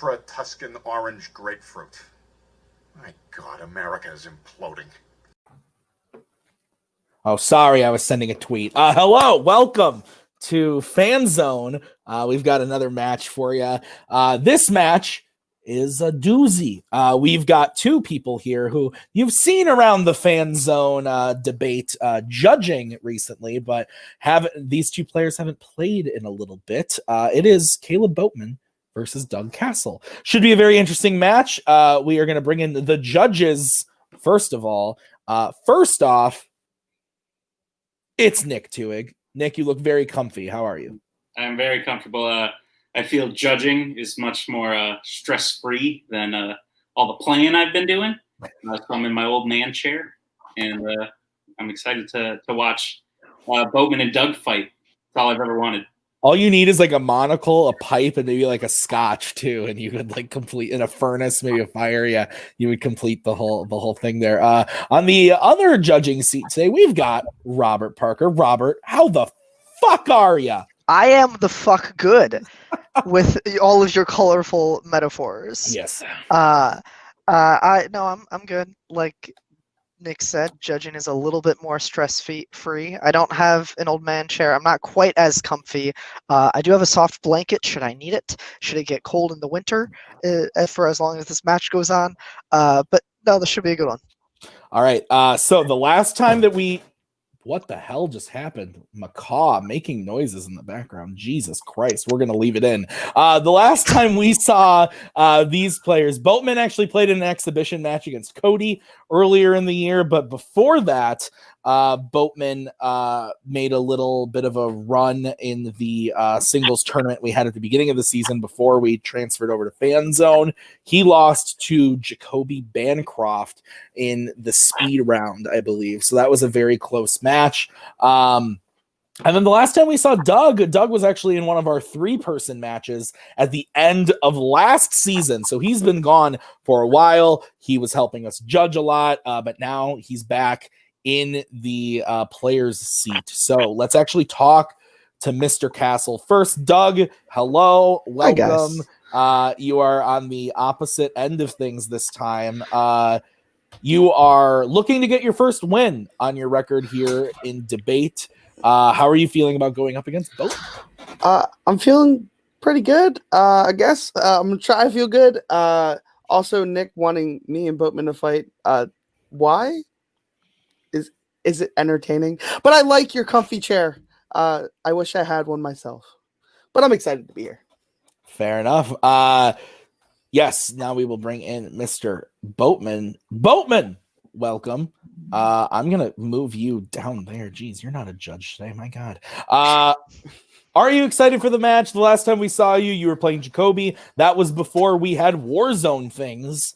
ultra Tuscan orange grapefruit. My God, America is imploding. Oh, sorry, I was sending a tweet. Hello, welcome to Fanzone. We've got another match for you. This match is a doozy. We've got two people here who you've seen around the Fanzone debate judging recently, but these two players haven't played in a little bit. It is Kaleb Boatman versus Doug Cassel. Should be a very interesting match. We are going to bring in the judges first of all. First off, it's Nick TWOHIG. Nick, you look very comfy. How are you? I'm very comfortable. I feel judging is much more stress-free than all the playing I've been doing. So I'm in my old man chair, and I'm excited to watch Boatman and Doug fight. That's all I've ever wanted. All you need is like a monocle, a pipe, and maybe like a scotch too, and you would like complete in a furnace, maybe a fire. Yeah, you would complete the whole thing there. On the other judging seat today, we've got Robert Parker. Robert, how the fuck are you? I am the fuck good with all of your colorful metaphors. Yes. I'm good. Like Nick said, judging is a little bit more stress-free. I don't have an old man chair. I'm not quite as comfy. I do have a soft blanket should I need it. Should it get cold in the winter for as long as this match goes on. But no, this should be a good one. All right. So the last time that what the hell just happened? Macaw making noises in the background. Jesus Christ. We're going to leave it in. The last time we saw these players, Boatman actually played in an exhibition match against Cody earlier in the year. But before that, Boatman made a little bit of a run in the singles tournament we had at the beginning of the season before we transferred over to Fanzone. He lost to Jacoby Bancroft in the speed round, I believe. So that was a very close match. And then the last time we saw Doug was actually in one of our 3-person matches at the end of last season. So he's been gone for a while. He was helping us judge a lot, but now he's back in the player's seat. So let's actually talk to Mr. Cassel first. Doug, hello, welcome. Hi, you are on the opposite end of things this time. You are looking to get your first win on your record here in debate. How are you feeling about going up against both? I'm feeling pretty good. I guess I'm gonna try to feel good. Also, Nick wanting me and Boatman to fight. Why? Is it entertaining? But I like your comfy chair. I wish I had one myself. But I'm excited to be here. Fair enough. Yes, now we will bring in Mr. Boatman. Boatman, welcome. I'm going to move you down there. Jeez, you're not a judge today. My God. Are you excited for the match? The last time we saw you, you were playing Jacoby. That was before we had Warzone things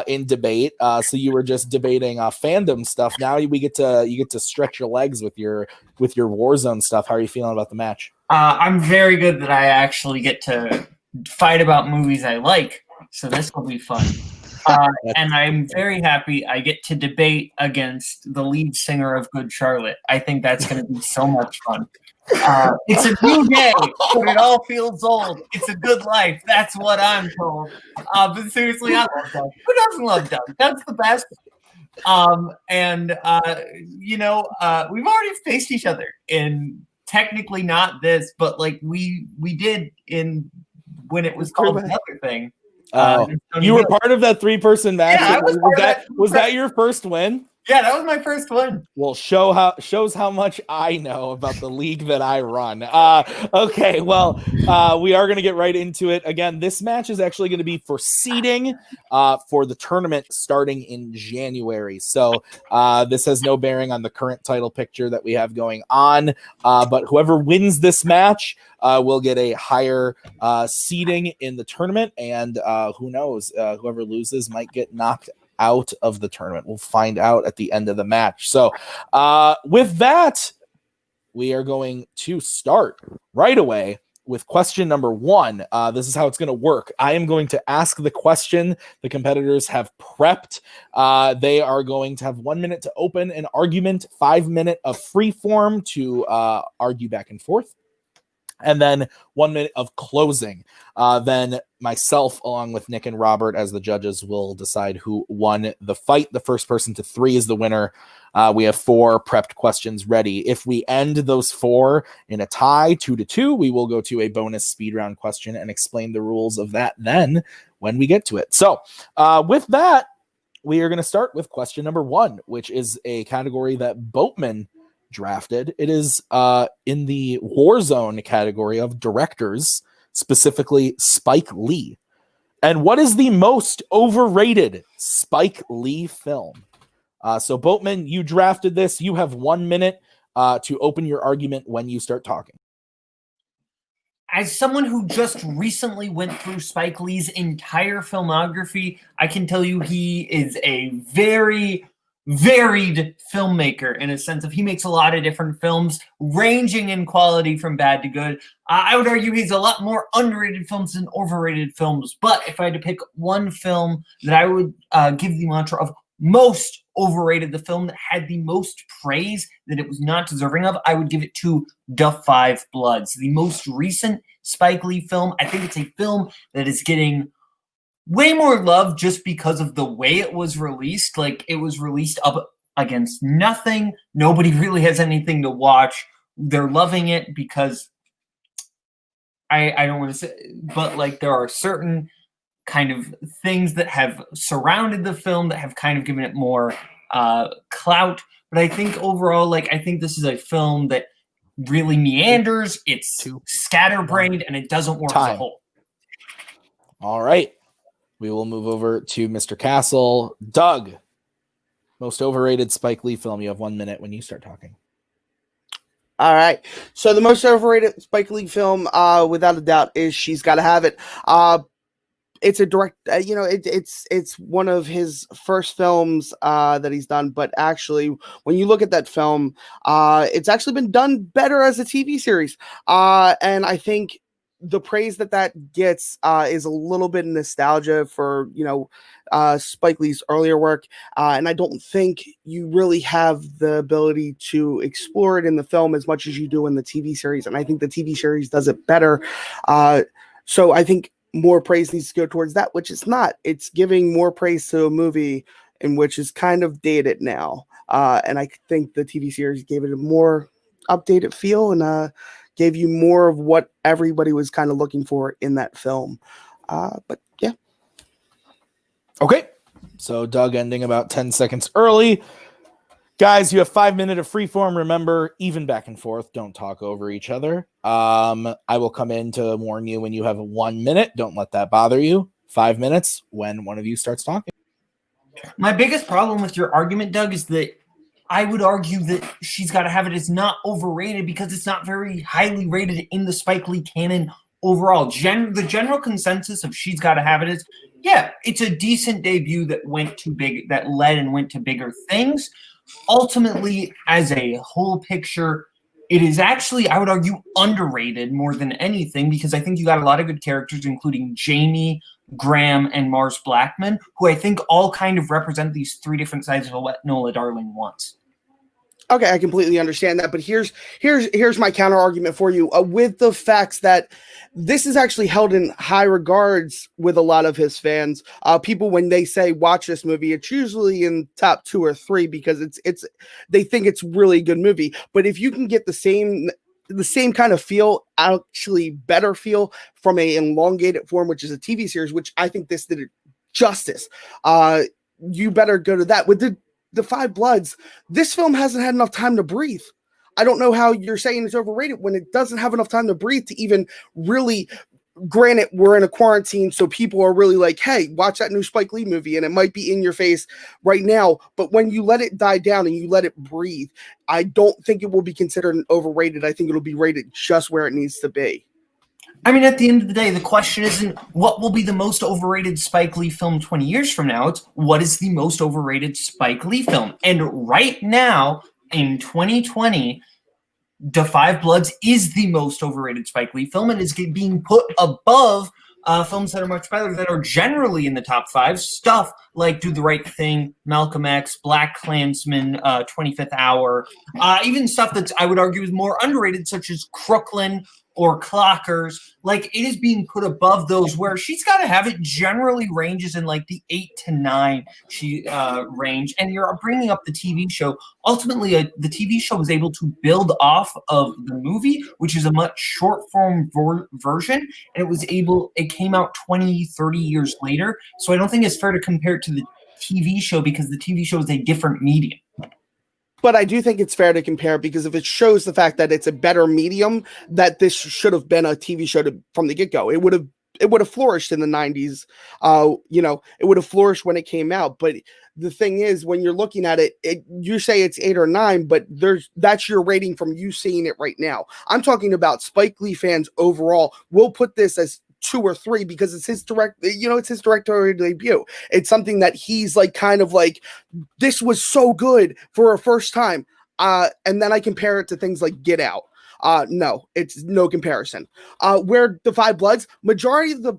in debate. So you were just debating fandom stuff. Now you get to stretch your legs with your Warzone stuff. How are you feeling about the match? I'm very good that I actually get to fight about movies I like. So this will be fun. And I'm very happy I get to debate against the lead singer of Good Charlotte. I think that's going to be so much fun. It's a new day, but it all feels old. It's a good life. That's what I'm told. But seriously, I love Doug. Who doesn't love Doug? Doug's the best. We've already faced each other in technically not this, but like we did in when it was called another thing. You were part of that 3-person match. Yeah, was that your first win? Yeah, that was my first one. Well, shows how much I know about the league that I run. Okay, well, we are going to get right into it. Again, this match is actually going to be for seeding for the tournament starting in January. So this has no bearing on the current title picture that we have going on. But whoever wins this match will get a higher seeding in the tournament. And who knows, whoever loses might get knocked out of the tournament. We'll find out at the end of the match. So with that, we are going to start right away with question number 1. This is how it's going to work. I am going to ask the question the competitors have prepped. They are going to have 1 minute to open an argument, 5 minute of free form to argue back and forth. and then 1 minute of closing. Then myself, along with Nick and Robert as the judges, will decide who won the fight. The first person to 3 is the winner. We have 4 prepped questions ready. If we end those 4 in a tie, 2-2, we will go to a bonus speed round question and explain the rules of that then when we get to it. So with that, we are going to start with question number 1, which is a category that Boatman drafted. It is in the Warzone category of directors, specifically Spike Lee. And what is the most overrated Spike Lee film? So Boatman, you drafted this. You have 1 minute to open your argument when you start talking. As someone who just recently went through Spike Lee's entire filmography, I can tell you he is a very varied filmmaker in a sense of he makes a lot of different films ranging in quality from bad to good. I would argue he's a lot more underrated films than overrated films. But if I had to pick one film that I would give the mantra of most overrated, the film that had the most praise that it was not deserving of, I would give it to Da 5 Bloods, the most recent Spike Lee film. I think it's a film that is getting way more love just because of the way it was released. Like, it was released up against nothing. Nobody really has anything to watch. They're loving it because I don't want to say, but like there are certain kind of things that have surrounded the film that have kind of given it more clout. But I think overall, like, I think this is a film that really meanders. It's scatterbrained and it doesn't work as a whole. All right. We will move over to Mr. Cassel. Doug, most overrated Spike Lee film. You have 1 minute when you start talking. All right. So the most overrated Spike Lee film, without a doubt, is She's Gotta Have It. It's a direct, it's one of his first films that he's done. But actually, when you look at that film, it's actually been done better as a TV series. And I think the praise that gets is a little bit nostalgia for, Spike Lee's earlier work. And I don't think you really have the ability to explore it in the film as much as you do in the TV series. And I think the TV series does it better. So I think more praise needs to go towards that, which is not. It's giving more praise to a movie in which is kind of dated now. And I think the TV series gave it a more updated feel and gave you more of what everybody was kind of looking for in that film. But yeah. Okay. So Doug ending about 10 seconds early. Guys, you have 5 minutes of freeform. Remember, even back and forth. Don't talk over each other. I will come in to warn you when you have 1 minute. Don't let that bother you. 5 minutes when one of you starts talking. My biggest problem with your argument, Doug, is that I would argue that She's Gotta Have It is not overrated because it's not very highly rated in the Spike Lee canon overall. The general consensus of She's Gotta Have It is, yeah, it's a decent debut that went too big, that led and went to bigger things. Ultimately, as a whole picture, it is actually, I would argue, underrated more than anything because I think you got a lot of good characters, including Jamie, Graham, and Mars Blackman, who I think all kind of represent these 3 different sides of what Nola Darling wants. Okay, I completely understand that, but here's my counter argument for you with the facts that this is actually held in high regards with a lot of his fans. People, when they say watch this movie, it's usually in top 2 or 3 because it's they think it's really a good movie. But if you can get the same kind of feel, actually better feel from a elongated form, which is a TV series, which I think this did it justice, you better go to that. With the 5 Bloods, this film hasn't had enough time to breathe. I don't know how you're saying it's overrated when it doesn't have enough time to breathe to even really, granted, we're in a quarantine, so people are really like, hey, watch that new Spike Lee movie, and it might be in your face right now, but when you let it die down and you let it breathe, I don't think it will be considered overrated. I think it'll be rated just where it needs to be. I mean, at the end of the day, the question isn't what will be the most overrated Spike Lee film 20 years from now. It's what is the most overrated Spike Lee film. And right now, in 2020, Da 5 Bloods is the most overrated Spike Lee film and is being put above films that are much better, that are generally in the top 5. Stuff like Do the Right Thing, Malcolm X, Black Klansman, 25th Hour, even stuff that I would argue is more underrated, such as Crooklyn, or Clockers. Like, it is being put above those where She's Gotta Have It generally ranges in like the 8 to 9 range. And you're bringing up the TV show. Ultimately, the TV show was able to build off of the movie, which is a much short form version. And it came out 20, 30 years later. So I don't think it's fair to compare it to the TV show because the TV show is a different medium. But I do think it's fair to compare because if it shows the fact that it's a better medium, that this should have been a TV show from the get-go. It would have flourished in the 90s. It would have flourished when it came out. But the thing is, when you're looking at it, you say it's 8 or 9, but that's your rating from you seeing it right now. I'm talking about Spike Lee fans overall. We'll put this as 2 or 3 because it's his directorial debut. It's something that he's like kind of like, this was so good for a first time. And then I compare it to things like Get Out. No, it's no comparison. Where The Five Bloods, majority of the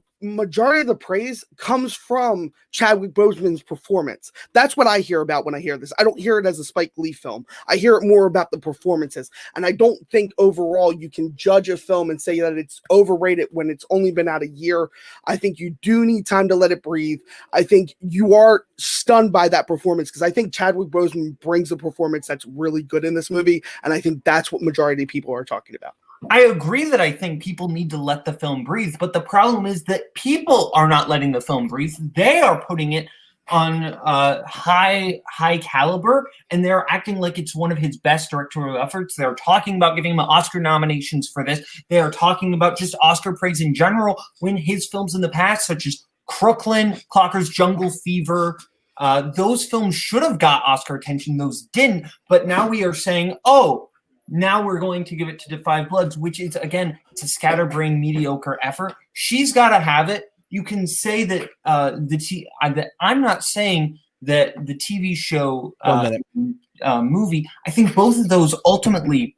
praise comes from Chadwick Boseman's performance. That's what I hear about when I hear this. I don't hear it as a Spike Lee film. I hear it more about the performances. And I don't think overall you can judge a film and say that it's overrated when it's only been out a year. I think you do need time to let it breathe. I think you are stunned by that performance because I think Chadwick Boseman brings a performance that's really good in this movie. And I think that's what majority of people are talking about. I agree that I think people need to let the film breathe, but the problem is that people are not letting the film breathe. They are putting it on high caliber, and they're acting like it's one of his best directorial efforts. They're talking about giving him Oscar nominations for this. They are talking about just Oscar praise in general when his films in the past, such as Crooklyn, Clockers, Jungle Fever, those films should have got Oscar attention. Those didn't, but now we are saying, now we're going to give it to The Five Bloods, which is, again, it's a scatterbrained, mediocre effort. She's Gotta Have It. You can say that I'm not saying that the TV show movie, I think both of those ultimately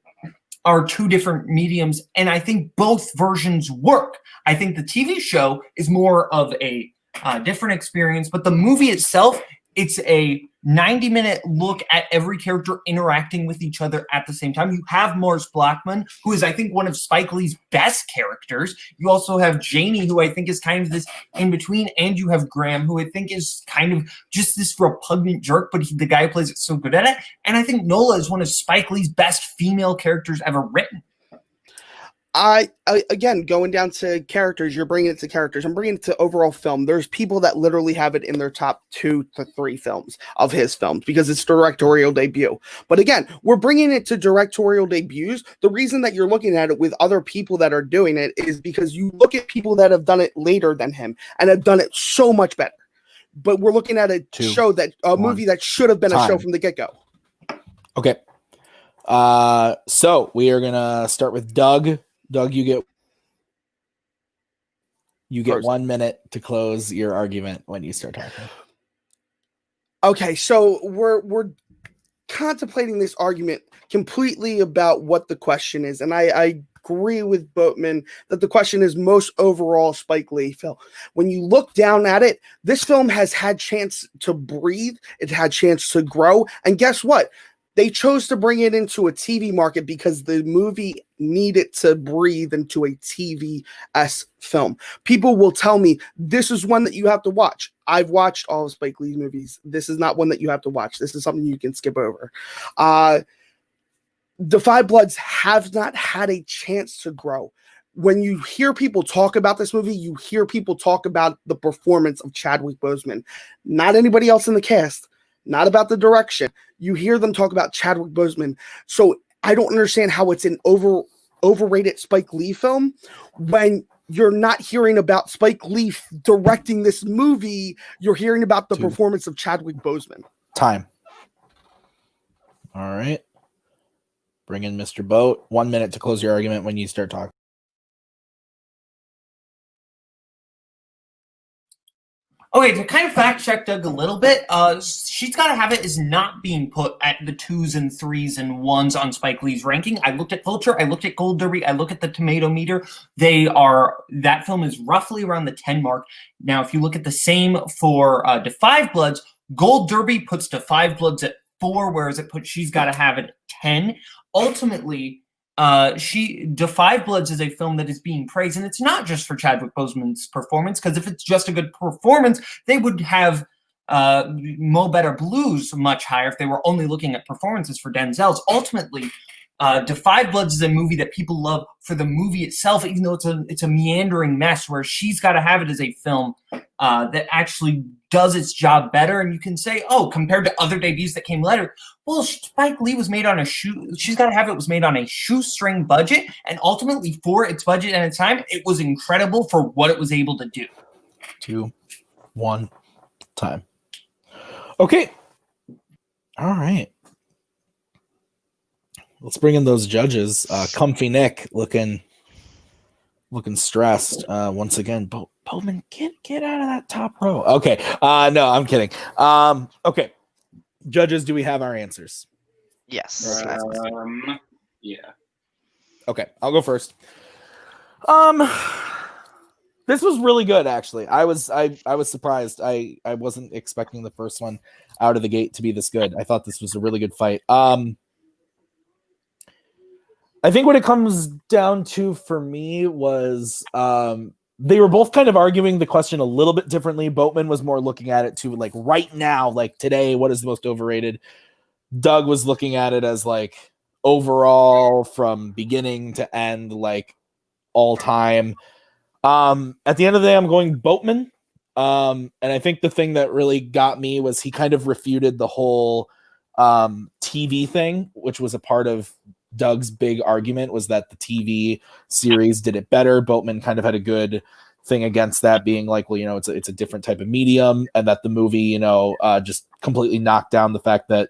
are 2 different mediums, and I think both versions work. I think the TV show is more of a different experience, but the movie itself, it's a 90-minute look at every character interacting with each other at the same time. You have Morris Blackman, who is, I think, one of Spike Lee's best characters. You also have Janie, who I think is kind of this in-between, and you have Graham, who I think is kind of just this repugnant jerk, but the guy who plays it so good at it. And I think Nola is one of Spike Lee's best female characters ever written. I again, going down to characters, you're bringing it to characters. I'm bringing it to overall film. There's people that literally have it in their top 2 to 3 films of his films because it's directorial debut. But again, we're bringing it to directorial debuts. The reason that you're looking at it with other people that are doing it is because you look at people that have done it later than him and have done it so much better. But we're looking at a movie that should have been a show from the get-go. Okay. So we are gonna start with Doug. Doug, you get 1 minute to close your argument when you start talking. Okay, so we're contemplating this argument completely about what the question is, and I agree with Boatman that the question is most overall Spike Lee film. When you look down at it, this film has had chance to breathe, it had chance to grow, and guess what? They chose to bring it into a TV market because the movie needed to breathe into a TV-esque film. People will tell me, this is one that you have to watch. I've watched all of Spike Lee's movies. This is not one that you have to watch. This is something you can skip over. The Five Bloods have not had a chance to grow. When you hear people talk about this movie, you hear people talk about the performance of Chadwick Boseman. Not anybody else in the cast. Not about the direction. You hear them talk about Chadwick Boseman. So I don't understand how it's an overrated Spike Lee film when you're not hearing about Spike Lee directing this movie. You're hearing about the performance of Chadwick Boseman. Time. All right. Bring in Mr. Boat. 1 minute to close your argument when you start talking. Okay, to kind of fact check Doug a little bit, She's Gotta Have It is not being put at the 2s and 3s and 1s on Spike Lee's ranking. I looked at Vulture, I looked at Gold Derby, I looked at the Tomato Meter. That film is roughly around the 10 mark. Now, if you look at the same for The Five Bloods, Gold Derby puts The Five Bloods at 4, whereas it puts She's Gotta Have It at 10. Ultimately, The Five Bloods is a film that is being praised, and it's not just for Chadwick Boseman's performance, because if it's just a good performance, they would have Mo Better Blues much higher if they were only looking at performances for Denzel's. Ultimately, The Five Bloods is a movie that people love for the movie itself, even though it's a meandering mess, where She's Gotta Have It as a film that actually does its job better. And you can say, oh, compared to other debuts that came later, well, Spike Lee was made on She's Gotta Have It was made on a shoestring budget, and ultimately for its budget and its time, it was incredible for what it was able to do. 2, 1, time. Okay. All right. Let's bring in those judges. Comfy Nick looking stressed once again. Boatman, get out of that top row. Okay. No, I'm kidding. Okay. Judges, do we have our answers? Yes. Yeah. Okay, I'll go first. This was really good, actually. I was surprised. I wasn't expecting the first one out of the gate to be this good. I thought this was a really good fight. I think what it comes down to for me was they were both kind of arguing the question a little bit differently. Boatman was more looking at it to like right now, like today, what is the most overrated? Doug was looking at it as like overall from beginning to end, like all time. At the end of the day, I'm going Boatman. And I think the thing that really got me was he kind of refuted the whole TV thing, which was a part of Doug's big argument, was that the TV series did it better. Boatman kind of had a good thing against that, being like, well, it's a different type of medium, and that the movie, just completely knocked down the fact that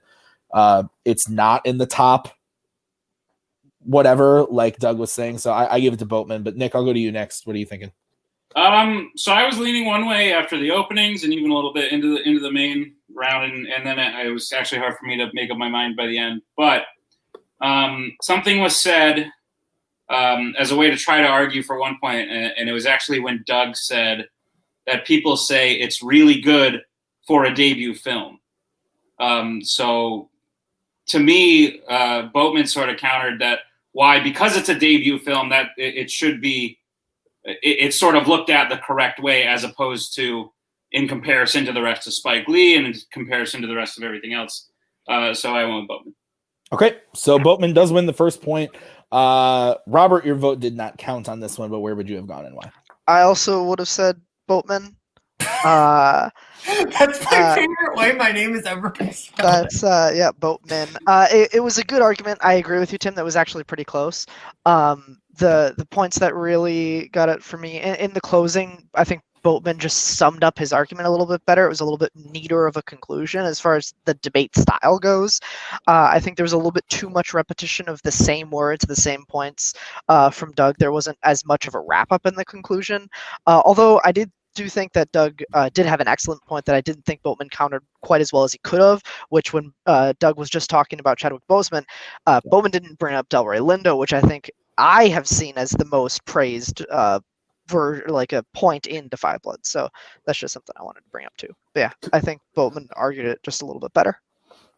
it's not in the top whatever, like Doug was saying. So I give it to Boatman, but Nick, I'll go to you next. What are you thinking? So I was leaning one way after the openings and even a little bit into the main round, and then it was actually hard for me to make up my mind by the end. But something was said as a way to try to argue for one point, and it was actually when Doug said that people say it's really good for a debut film. So to me, Boatman sort of countered that why, because it's a debut film, that it should be, it's sort of looked at the correct way, as opposed to in comparison to the rest of Spike Lee and in comparison to the rest of everything else. So I went with Boatman. Okay, so Boatman does win the first point. Robert, your vote did not count on this one, but where would you have gone and why? I also would have said Boatman. That's my favorite way my name is ever spelled. That's Boatman. It was a good argument. I agree with you, Tim. That was actually pretty close. The points that really got it for me in the closing, I think Boatman just summed up his argument a little bit better. It was a little bit neater of a conclusion as far as the debate style goes. I think there was a little bit too much repetition of the same words, the same points from Doug. There wasn't as much of a wrap up in the conclusion. Although I do think that Doug did have an excellent point that I didn't think Boatman countered quite as well as he could have, which when Doug was just talking about Chadwick Boseman, Boatman didn't bring up Delroy Lindo, which I think I have seen as the most praised for like a point in The Five Bloods. So that's just something I wanted to bring up too. But yeah, I think Boatman argued it just a little bit better.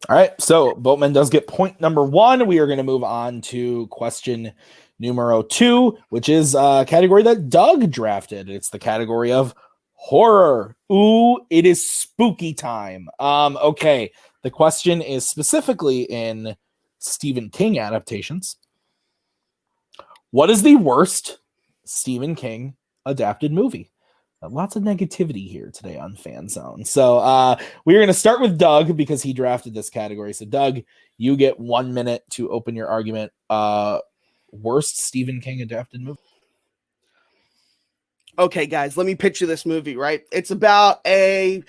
All right, so Boatman does get point number 1. We are going to move on to question numero 2, which is a category that Doug drafted. It's the category of horror. Ooh, it is spooky time. Okay, the question is specifically in Stephen King adaptations. What is the worst Stephen King adapted movie? Lots of negativity here today on Fanzone. So we're going to start with Doug because he drafted this category. So Doug, you get 1 minute to open your argument. Worst Stephen King adapted movie? Okay, guys, let me picture this movie, right? It's about a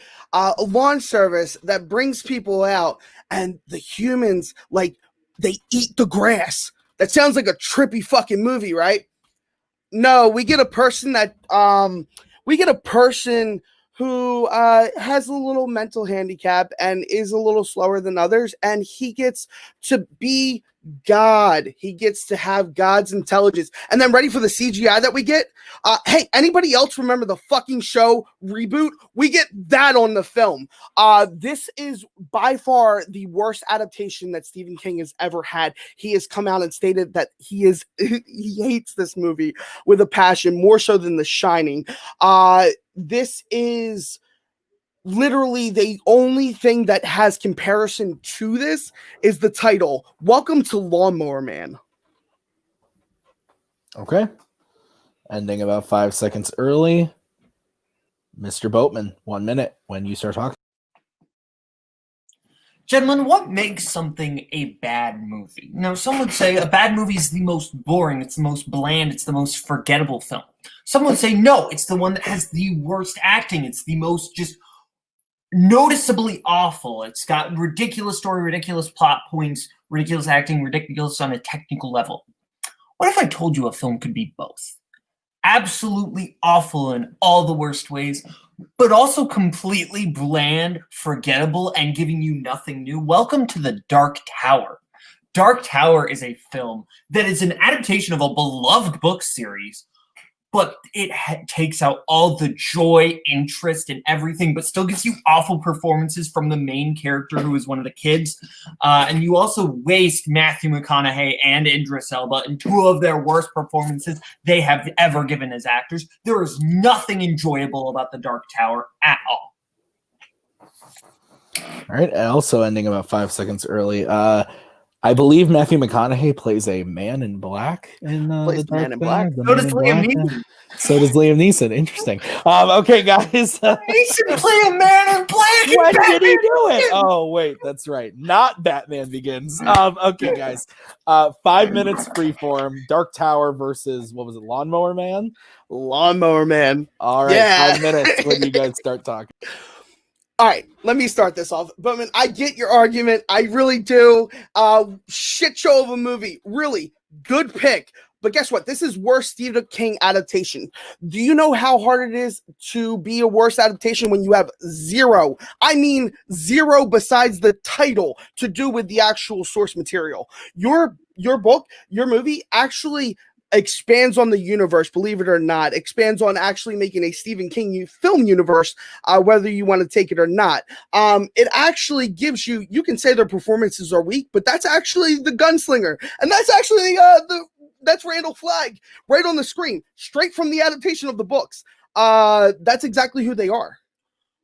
lawn service that brings people out, and the humans, like, they eat the grass. That sounds like a trippy fucking movie, right? No, we get a person who has a little mental handicap and is a little slower than others, and he gets to be God. He gets to have God's intelligence. And then ready for the CGI that we get? Hey, anybody else remember the fucking show Reboot? We get that on the film. This is by far the worst adaptation that Stephen King has ever had. He has come out and stated that he hates this movie with a passion, more so than The Shining. This is literally the only thing that has comparison to this is the title. Welcome to Lawnmower Man. Okay. Ending about 5 seconds early. Mr. Boatman, 1 minute when you start talking. Gentlemen, what makes something a bad movie? Now, some would say a bad movie is the most boring, it's the most bland, it's the most forgettable film. Some would say, no, it's the one that has the worst acting, it's the most just noticeably awful. It's got ridiculous story, ridiculous plot points, ridiculous acting, ridiculous on a technical level. What if I told you a film could be both? Absolutely awful in all the worst ways, but also completely bland, forgettable, and giving you nothing new. Welcome to The Dark Tower. Dark Tower is a film that is an adaptation of a beloved book series, but it takes out all the joy, interest, and everything, but still gives you awful performances from the main character who is one of the kids. And you also waste Matthew McConaughey and Idris Elba in two of their worst performances they have ever given as actors. There is nothing enjoyable about The Dark Tower at all. All right. Also ending about 5 seconds early. I believe Matthew McConaughey plays a man in black in Plays the Man in Dark Black. Tower, So does Liam Neeson. So does Liam Neeson. Interesting. Okay, guys. He should play a man in black. When did he do it? Oh, wait, that's right. Not Batman Begins. Okay, guys. 5 minutes freeform. Dark Tower versus, what was it, Lawnmower Man? Lawnmower Man. All right, Yeah. 5 minutes when you guys start talking. All right, let me start this off. Boatman, I get your argument. I really do. Shit show of a movie. Really good pick. But guess what? This is worst Stephen King adaptation. Do you know how hard it is to be a worst adaptation when you have zero? I mean, zero besides the title to do with the actual source material. Your book, your movie actually expands on the universe, believe it or not, expands on actually making a Stephen King film universe, whether you want to take it or not. It actually gives you can say their performances are weak, but that's actually the gunslinger. And that's actually that's Randall Flagg right on the screen, straight from the adaptation of the books. That's exactly who they are.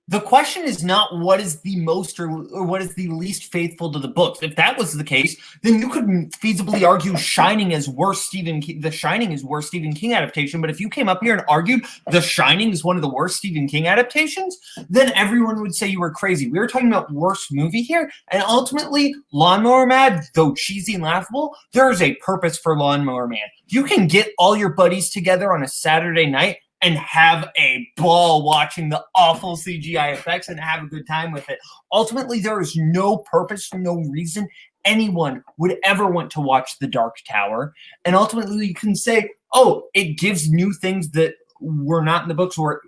The question is not what is the most or what is the least faithful to the books. If that was the case, then you could feasibly argue Shining is worse The Shining is worse Stephen King adaptation. But if you came up here and argued The Shining is one of the worst Stephen King adaptations, then everyone would say you were crazy. We were talking about worst movie here, and ultimately, Lawnmower Man, though cheesy and laughable, there is a purpose for Lawnmower Man. You can get all your buddies together on a Saturday night and have a ball watching the awful CGI effects and have a good time with it. Ultimately, there is no purpose, no reason anyone would ever want to watch The Dark Tower. And ultimately, you can say, oh, it gives new things that were not in the books, or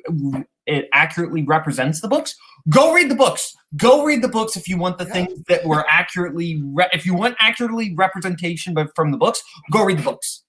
it accurately represents the books. Go read the books. Go read the books if you want the things that were accurately, if you want accurately representation from the books, go read the books.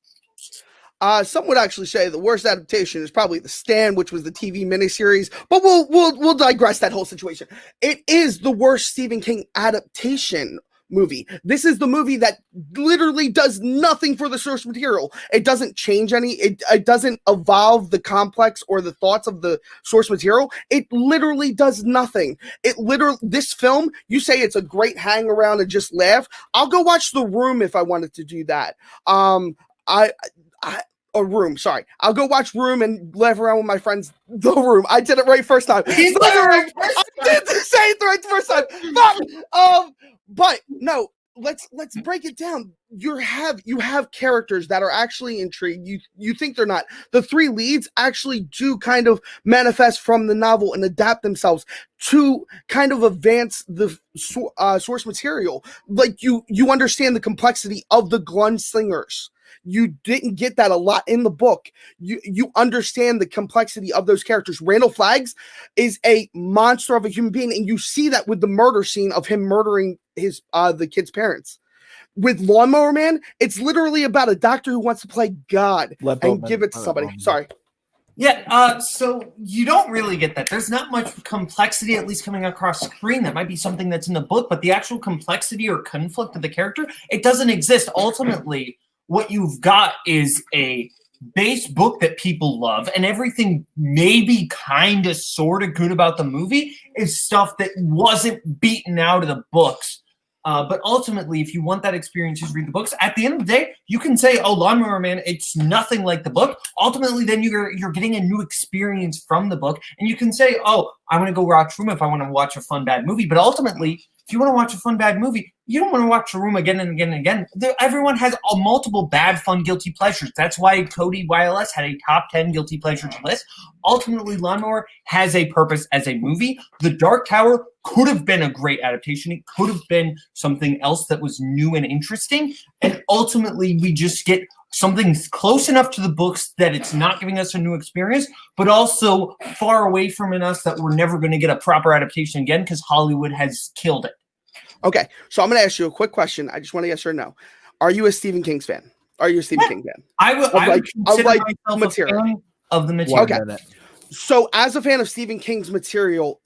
Some would actually say the worst adaptation is probably The Stand, which was the TV miniseries, but we'll digress that whole situation. It is the worst Stephen King adaptation movie. This is the movie that literally does nothing for the source material. It doesn't change it doesn't evolve the complex or the thoughts of the source material. It literally does nothing. This film, you say it's a great hang around and just laugh. I'll go watch The Room if I wanted to do that. I'll go watch Room and laugh around with my friends. The Room. I did it right first time. I did say it right the first time. But no, let's break it down. You have characters that are actually intrigued. You think they're not. The three leads actually do kind of manifest from the novel and adapt themselves to kind of advance the source material. Like you understand the complexity of the gunslingers. You didn't get that a lot in the book. You understand the complexity of those characters. Randall Flagg is a monster of a human being, and you see that with the murder scene of him murdering his the kid's parents. With Lawnmower Man, it's literally about a doctor who wants to play God Let and Boatman- give it to somebody. Sorry. Yeah, so you don't really get that. There's not much complexity, at least coming across screen. That might be something that's in the book, but the actual complexity or conflict of the character, it doesn't exist. Ultimately, what you've got is a base book that people love, and everything maybe kind of sort of good about the movie is stuff that wasn't beaten out of the books. But ultimately, if you want that experience, just read the books. At the end of the day, you can say, "Oh, Lawnmower Man, it's nothing like the book." Ultimately, then you're getting a new experience from the book, and you can say, "Oh, I want to go watch Room if I want to watch a fun bad movie." But ultimately, if you want to watch a fun bad movie, you don't want to watch The Room again and again and again. Everyone has multiple bad, fun, guilty pleasures. That's why Cody YLS had a top 10 guilty pleasures list. Ultimately, Lawnmower has a purpose as a movie. The Dark Tower could have been a great adaptation. It could have been something else that was new and interesting. And ultimately, we just get something close enough to the books that it's not giving us a new experience, but also far away from us that we're never going to get a proper adaptation again because Hollywood has killed it. Okay, so I'm going to ask you a quick question. I just want to yes or no. Are you a Stephen King fan? Are you a Stephen King fan? I would consider myself material. a fan of the material. Okay. So as a fan of Stephen King's material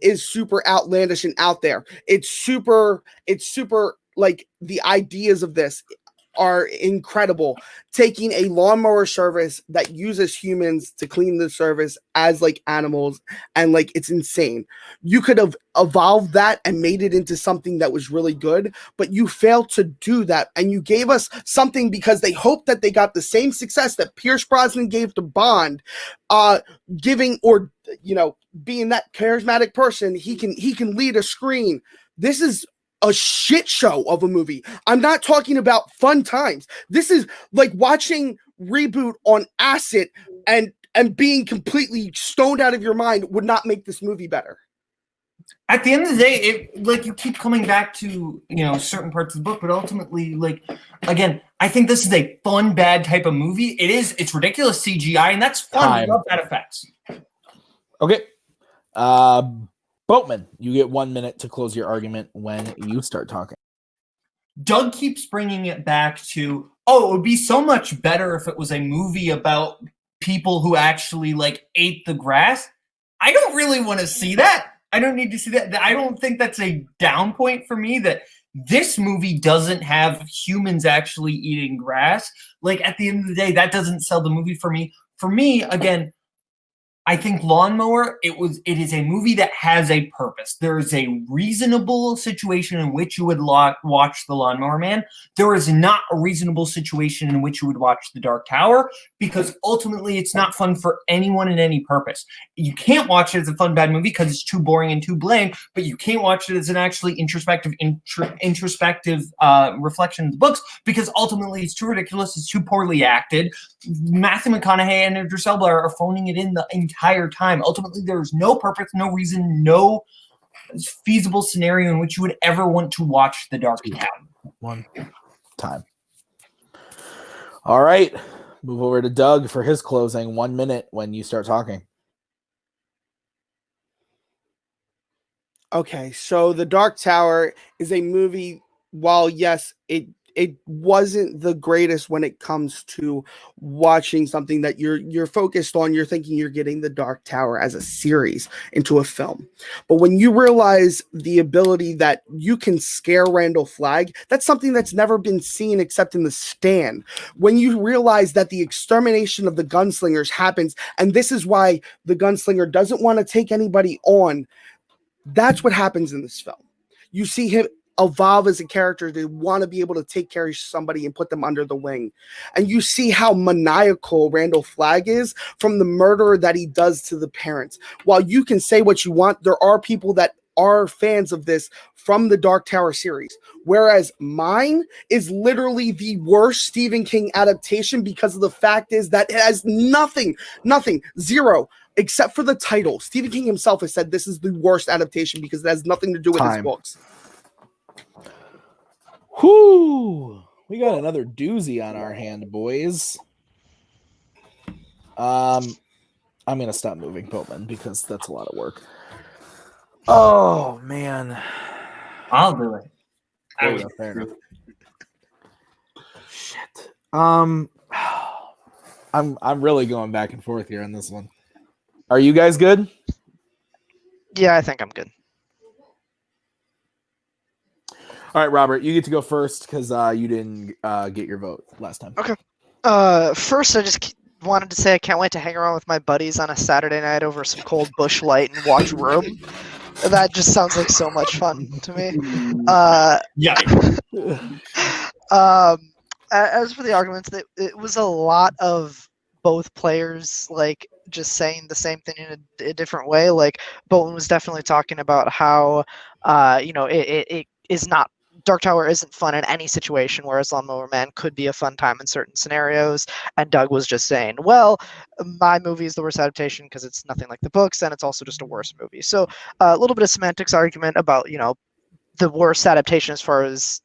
is super outlandish and out there. It's super like the ideas of this are incredible. Taking a lawnmower service that uses humans to clean the service as like animals, and like it's insane. You could have evolved that and made it into something that was really good, but you failed to do that, and you gave us something because they hoped that they got the same success that Pierce Brosnan gave to Bond, giving, or being that charismatic person. He can lead a screen. This is a shit show of a movie. I'm not talking about fun times. This is like watching Reboot on acid and being completely stoned out of your mind would not make this movie better. At the end of the day, you keep coming back to certain parts of the book, but ultimately, again, I think this is a fun bad type of movie. It's ridiculous CGI, and that's fun. I love that effects. Okay. Boatman, you get 1 minute to close your argument when you start talking. Doug keeps bringing it back to, it would be so much better if it was a movie about people who actually ate the grass. I don't really want to see that. I don't need to see that. I don't think that's a down point for me that this movie doesn't have humans actually eating grass. At the end of the day, that doesn't sell the movie for me. For me, again, I think Lawnmower, it is a movie that has a purpose. There is a reasonable situation in which you would watch The Lawnmower Man. There is not a reasonable situation in which you would watch The Dark Tower, because ultimately it's not fun for anyone in any purpose. You can't watch it as a fun bad movie because it's too boring and too bland, but you can't watch it as an actually introspective reflection of the books because ultimately it's too ridiculous, it's too poorly acted. Matthew McConaughey and Idris Elba are phoning it in the entire time. Ultimately, there's no purpose, no reason, no feasible scenario in which you would ever want to watch The Dark Tower. One time. All right. Move over to Doug for his closing. 1 minute when you start talking. Okay, so The Dark Tower is a movie, while yes, it wasn't the greatest when it comes to watching something that you're focused on. You're thinking you're getting The Dark Tower as a series into a film. But when you realize the ability that you can scare Randall Flagg, that's something that's never been seen except in The Stand. When you realize that the extermination of the gunslingers happens, and this is why the gunslinger doesn't want to take anybody on, that's what happens in this film. You see him evolve as a character to want to be able to take care of somebody and put them under the wing. And you see how maniacal Randall Flagg is from the murder that he does to the parents. While you can say what you want, there are people that are fans of this from the Dark Tower series. Whereas mine is literally the worst Stephen King adaptation because of the fact is that it has nothing, zero, except for the title. Stephen King himself has said this is the worst adaptation because it has nothing to do with his books. Whoo! We got another doozy on our hand, boys. I'm gonna stop moving, Boatman, because that's a lot of work. Oh man, I'll do it. I was fair enough. Shit. I'm really going back and forth here on this one. Are you guys good? Yeah, I think I'm good. All right, Robert, you get to go first because you didn't get your vote last time. Okay. First, I just wanted to say I can't wait to hang around with my buddies on a Saturday night over some cold Busch Light and watch Room. That just sounds like so much fun to me. Yeah. As for the arguments, it was a lot of both players like just saying the same thing in a different way. Like Boatman was definitely talking about how it is not. Dark Tower isn't fun in any situation, whereas Lawnmower Man could be a fun time in certain scenarios. And Doug was just saying, well, my movie is the worst adaptation because it's nothing like the books, and it's also just a worse movie. So a little bit of semantics argument about, the worst adaptation as far as,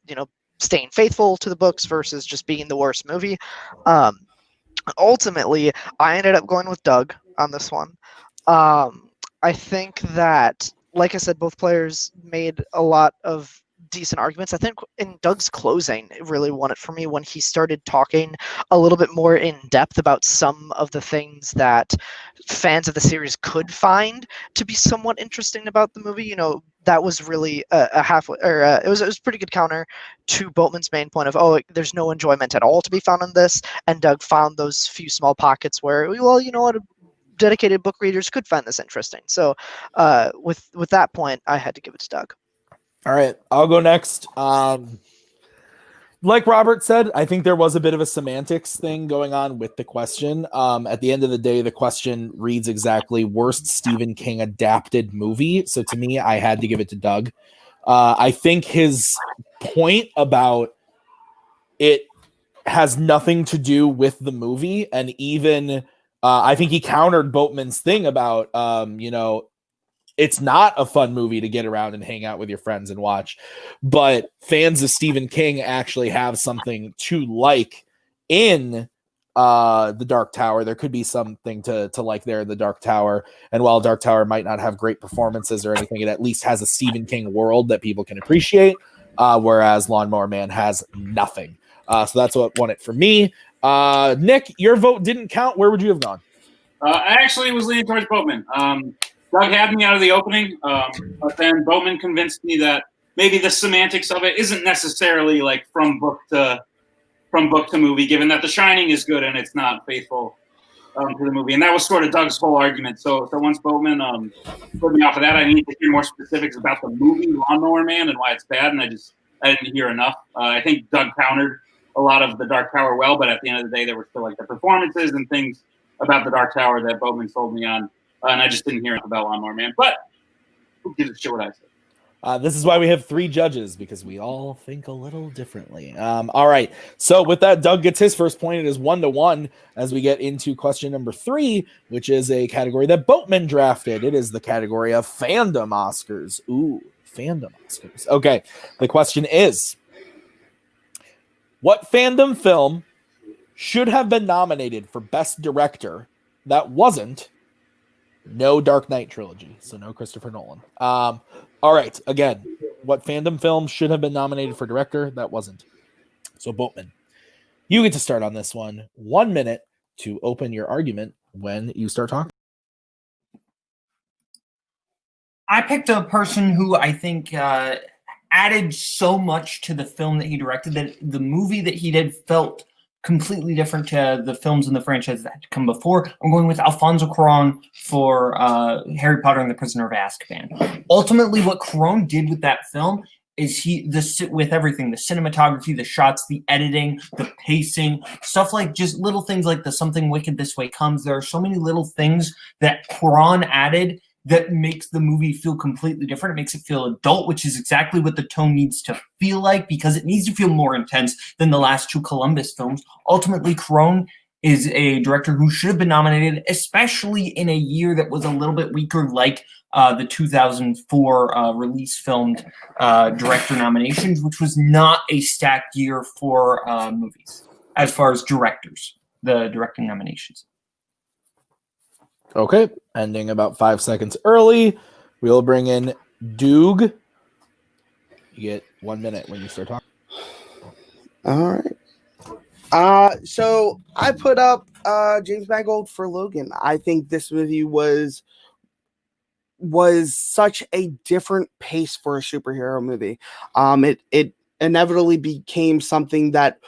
staying faithful to the books versus just being the worst movie. Ultimately, I ended up going with Doug on this one. I think that, like I said, both players made a lot of decent arguments. I think in Doug's closing, it really won it for me when he started talking a little bit more in depth about some of the things that fans of the series could find to be somewhat interesting about the movie. That was really a halfway, or it was a pretty good counter to Boatman's main point of, there's no enjoyment at all to be found in this, and Doug found those few small pockets where, well, you know what, dedicated book readers could find this interesting. So with that point, I had to give it to Doug. All right, I'll go next. Like Robert said, I think there was a bit of a semantics thing going on with the question. At the end of the day, the question reads exactly worst Stephen King adapted movie. So to me, I had to give it to Doug. I think his point about it has nothing to do with the movie. And even I think he countered Boatman's thing about, it's not a fun movie to get around and hang out with your friends and watch, but fans of Stephen King actually have something to like in the Dark Tower. There could be something to like there in the Dark Tower. And while Dark Tower might not have great performances or anything, it at least has a Stephen King world that people can appreciate, whereas Lawnmower Man has nothing. So that's what won it for me. Nick, your vote didn't count. Where would you have gone? I actually was leaning towards Boatman. Doug had me out of the opening, but then Boatman convinced me that maybe the semantics of it isn't necessarily like from book to movie, given that The Shining is good and it's not faithful to the movie. And that was sort of Doug's whole argument. So once Boatman put me off of that, I needed to hear more specifics about the movie Lawnmower Man and why it's bad, and I didn't hear enough. I think Doug countered a lot of the Dark Tower well, but at the end of the day, there were still like the performances and things about the Dark Tower that Boatman sold me on. And I just didn't hear enough about Lawnmower Man. But who gives a shit what I said? This is why we have 3 judges, because we all think a little differently. All right. So with that, Doug gets his first point. It is 1-1 as we get into question number 3, which is a category that Boatman drafted. It is the category of Fandom Oscars. Ooh, Fandom Oscars. Okay. The question is, what fandom film should have been nominated for Best Director that wasn't? No Dark Knight trilogy, so no Christopher Nolan. All right, again, what fandom film should have been nominated for director that wasn't? So Boatman, you get to start on this one. 1 minute to open your argument when you start talking. I picked a person who I think added so much to the film that he directed that the movie that he did felt completely different to the films in the franchise that had come before. I'm going with Alfonso Cuarón for Harry Potter and the Prisoner of Azkaban. Ultimately, what Cuarón did with that film is with everything, the cinematography, the shots, the editing, the pacing, stuff like just little things like the Something Wicked This Way Comes. There are so many little things that Cuarón added that makes the movie feel completely different. It makes it feel adult, which is exactly what the tone needs to feel like, because it needs to feel more intense than the last 2 Columbus films. Ultimately, Cuarón is a director who should have been nominated, especially in a year that was a little bit weaker, like the 2004 release-filmed director nominations, which was not a stacked year for movies, as far as directors, the directing nominations. Okay, ending about 5 seconds early. We'll bring in Doog. You get 1 minute when you start talking. All right. So I put up James Mangold for Logan. I think this movie was such a different pace for a superhero movie. It inevitably became something that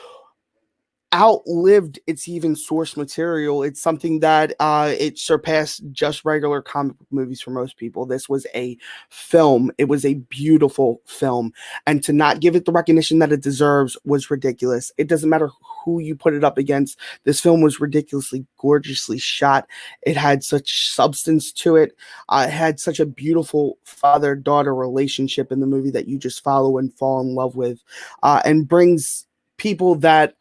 outlived its even source material. It's something that it surpassed just regular comic book movies for most people. This was a film. It was a beautiful film, and to not give it the recognition that it deserves was ridiculous. It doesn't matter who you put it up against. This film was ridiculously gorgeously shot. It had such substance to it. It had such a beautiful father-daughter relationship in the movie that you just follow and fall in love with, and brings people that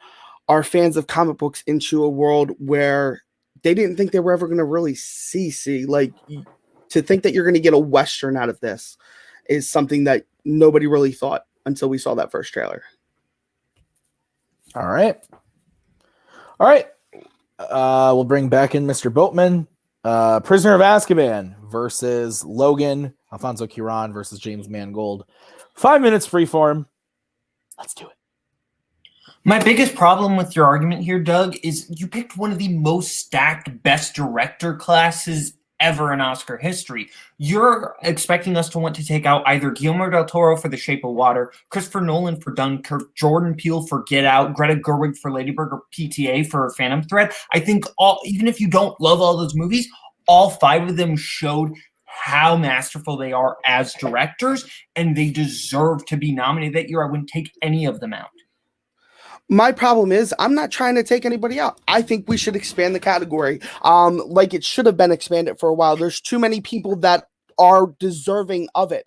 are fans of comic books into a world where they didn't think they were ever going to really see. Like, to think that you're going to get a Western out of this is something that nobody really thought until we saw that first trailer. All right. We'll bring back in Mr. Boatman. Prisoner of Azkaban versus Logan. Alfonso Cuarón versus James Mangold. 5 minutes freeform. Let's do it. My biggest problem with your argument here, Doug, is you picked one of the most stacked best director classes ever in Oscar history. You're expecting us to want to take out either Guillermo del Toro for The Shape of Water, Christopher Nolan for Dunkirk, Jordan Peele for Get Out, Greta Gerwig for Lady Bird, or PTA for Phantom Thread. I think even if you don't love all those movies, all 5 of them showed how masterful they are as directors, and they deserve to be nominated that year. I wouldn't take any of them out. My problem is I'm not trying to take anybody out. I think we should expand the category. Like it should have been expanded for a while. There's too many people that are deserving of it.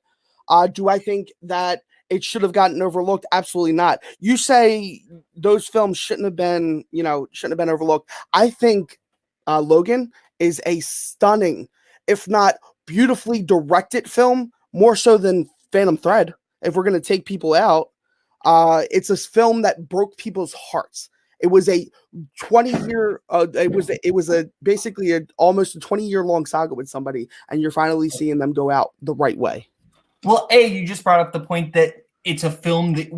Do I think that it should have gotten overlooked? Absolutely not. You say those films shouldn't have been overlooked. I think Logan is a stunning, if not beautifully directed film, more so than Phantom Thread. If we're going to take people out, it's a film that broke people's hearts. It was a 20-year. It was basically almost a 20-year long saga with somebody, and you're finally seeing them go out the right way. Well, you just brought up the point that it's a film that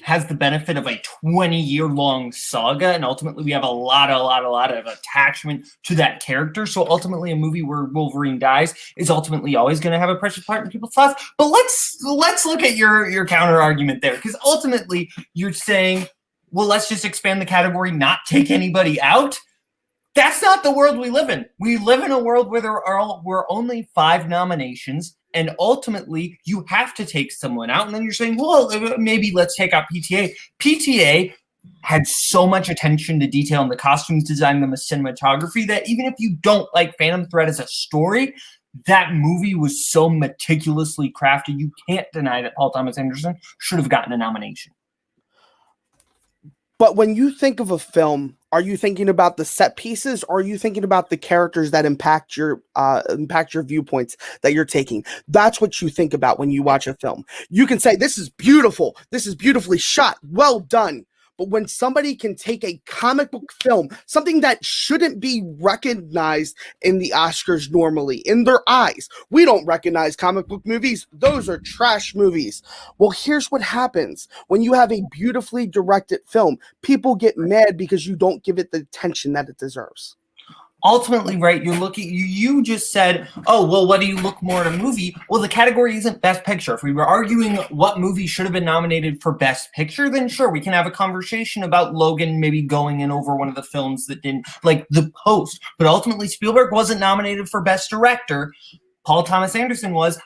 has the benefit of a 20-year-long saga, and ultimately we have a lot of attachment to that character. So ultimately, a movie where Wolverine dies is ultimately always going to have a precious part in people's thoughts. But let's look at your counter argument there, because ultimately you're saying, well, let's just expand the category, not take anybody out. That's not the world we live in. We live in a world where there are only 5 nominations. And ultimately, you have to take someone out. And then you're saying, well, maybe let's take out PTA. PTA had so much attention to detail in the costumes design, the cinematography, that even if you don't like Phantom Thread as a story, that movie was so meticulously crafted. You can't deny that Paul Thomas Anderson should have gotten a nomination. But when you think of a film, are you thinking about the set pieces, or are you thinking about the characters that impact your viewpoints that you're taking? That's what you think about when you watch a film. You can say, this is beautiful. This is beautifully shot. Well done. But when somebody can take a comic book film, something that shouldn't be recognized in the Oscars normally, in their eyes, we don't recognize comic book movies. Those are trash movies. Well, here's what happens. When you have a beautifully directed film, people get mad because you don't give it the attention that it deserves. Ultimately, right, you just said, oh, well, what do you look more at a movie? Well, the category isn't Best Picture. If we were arguing what movie should have been nominated for Best Picture, then sure, we can have a conversation about Logan maybe going in over one of the films that didn't, like The Post. But ultimately, Spielberg wasn't nominated for Best Director. Paul Thomas Anderson was,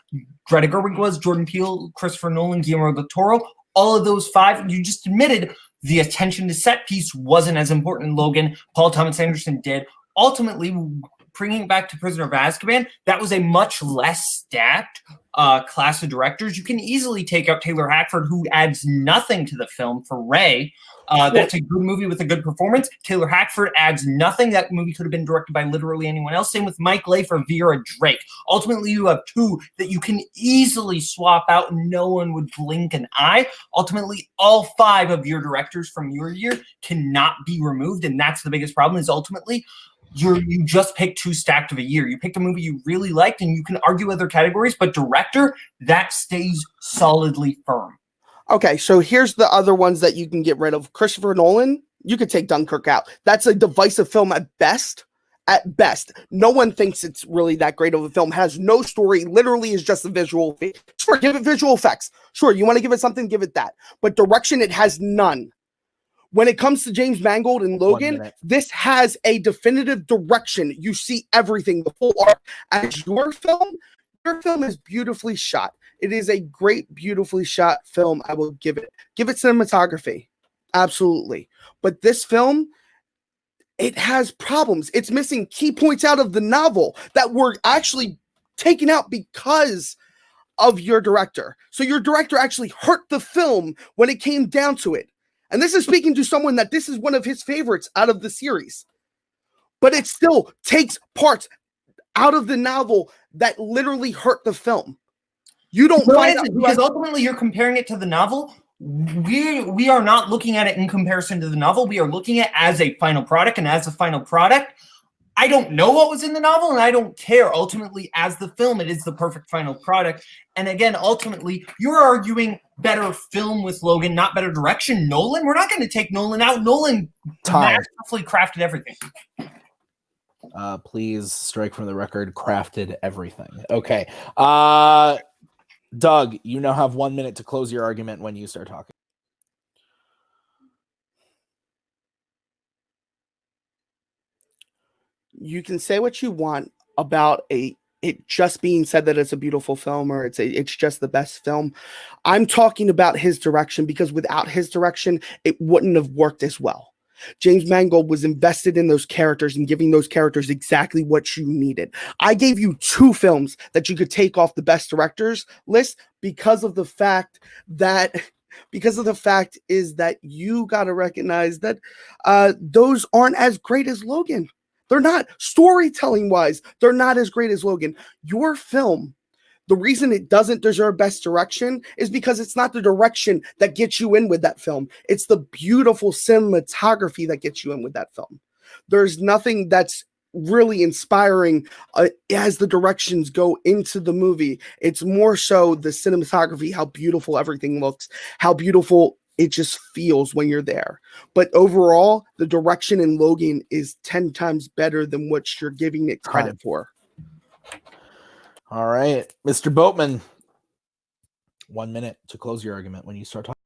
Greta Gerwig was, Jordan Peele, Christopher Nolan, Guillermo del Toro. All of those 5, you just admitted the attention to set piece wasn't as important in Logan. Paul Thomas Anderson did. Ultimately, bringing it back to Prisoner of Azkaban, that was a much less stacked class of directors. You can easily take out Taylor Hackford, who adds nothing to the film, for Ray. That's a good movie with a good performance. Taylor Hackford adds nothing. That movie could have been directed by literally anyone else. Same with Mike Leigh for Vera Drake. Ultimately, you have 2 that you can easily swap out and no one would blink an eye. Ultimately, all 5 of your directors from your year cannot be removed, and that's the biggest problem, is ultimately you just picked too stacked of a year. You picked a movie you really liked, and you can argue other categories, but director, that stays solidly firm. Okay, so here's the other ones that you can get rid of. Christopher Nolan, you could take Dunkirk out. That's a divisive film at best. At best. No one thinks it's really that great of a film. Has no story, literally is just a visual. Sure, give it visual effects. Sure, you want to give it something, give it that. But direction, it has none. When it comes to James Mangold and Logan, this has a definitive direction. You see everything, the full art. As your film is beautifully shot. It is a great, beautifully shot film. I will give it cinematography. Absolutely. But this film, it has problems. It's missing key points out of the novel that were actually taken out because of your director. So your director actually hurt the film when it came down to it. And this is speaking to someone that this is one of his favorites out of the series. But it still takes parts out of the novel that literally hurt the film. You don't find out because ultimately you're comparing it to the novel. We are not looking at it in comparison to the novel. We are looking at it as a final product, and as a final product, I don't know what was in the novel, and I don't care. Ultimately, as the film, it is the perfect final product. And again, ultimately, you're arguing better film with Logan, not better direction. Nolan, we're not going to take Nolan out. Nolan masterfully crafted everything. Please strike from the record, crafted everything. Okay. Doug, you now have 1 minute to close your argument when you start talking. You can say what you want about it just being said that it's a beautiful film or it's just the best film. I'm talking about his direction, because without his direction, it wouldn't have worked as well. James Mangold was invested in those characters and giving those characters exactly what you needed. I gave you 2 films that you could take off the best directors list because of the fact is that you got to recognize that those aren't as great as Logan. They're not. Storytelling wise, they're not as great as Logan. Your film, the reason it doesn't deserve best direction is because it's not the direction that gets you in with that film. It's the beautiful cinematography that gets you in with that film. There's nothing that's really inspiring as the directions go into the movie. It's more so the cinematography, how beautiful everything looks, how beautiful it just feels when you're there. But overall, the direction in Logan is 10 times better than what you're giving it credit for. All right, Mr. Boatman, 1 minute to close your argument when you start talking.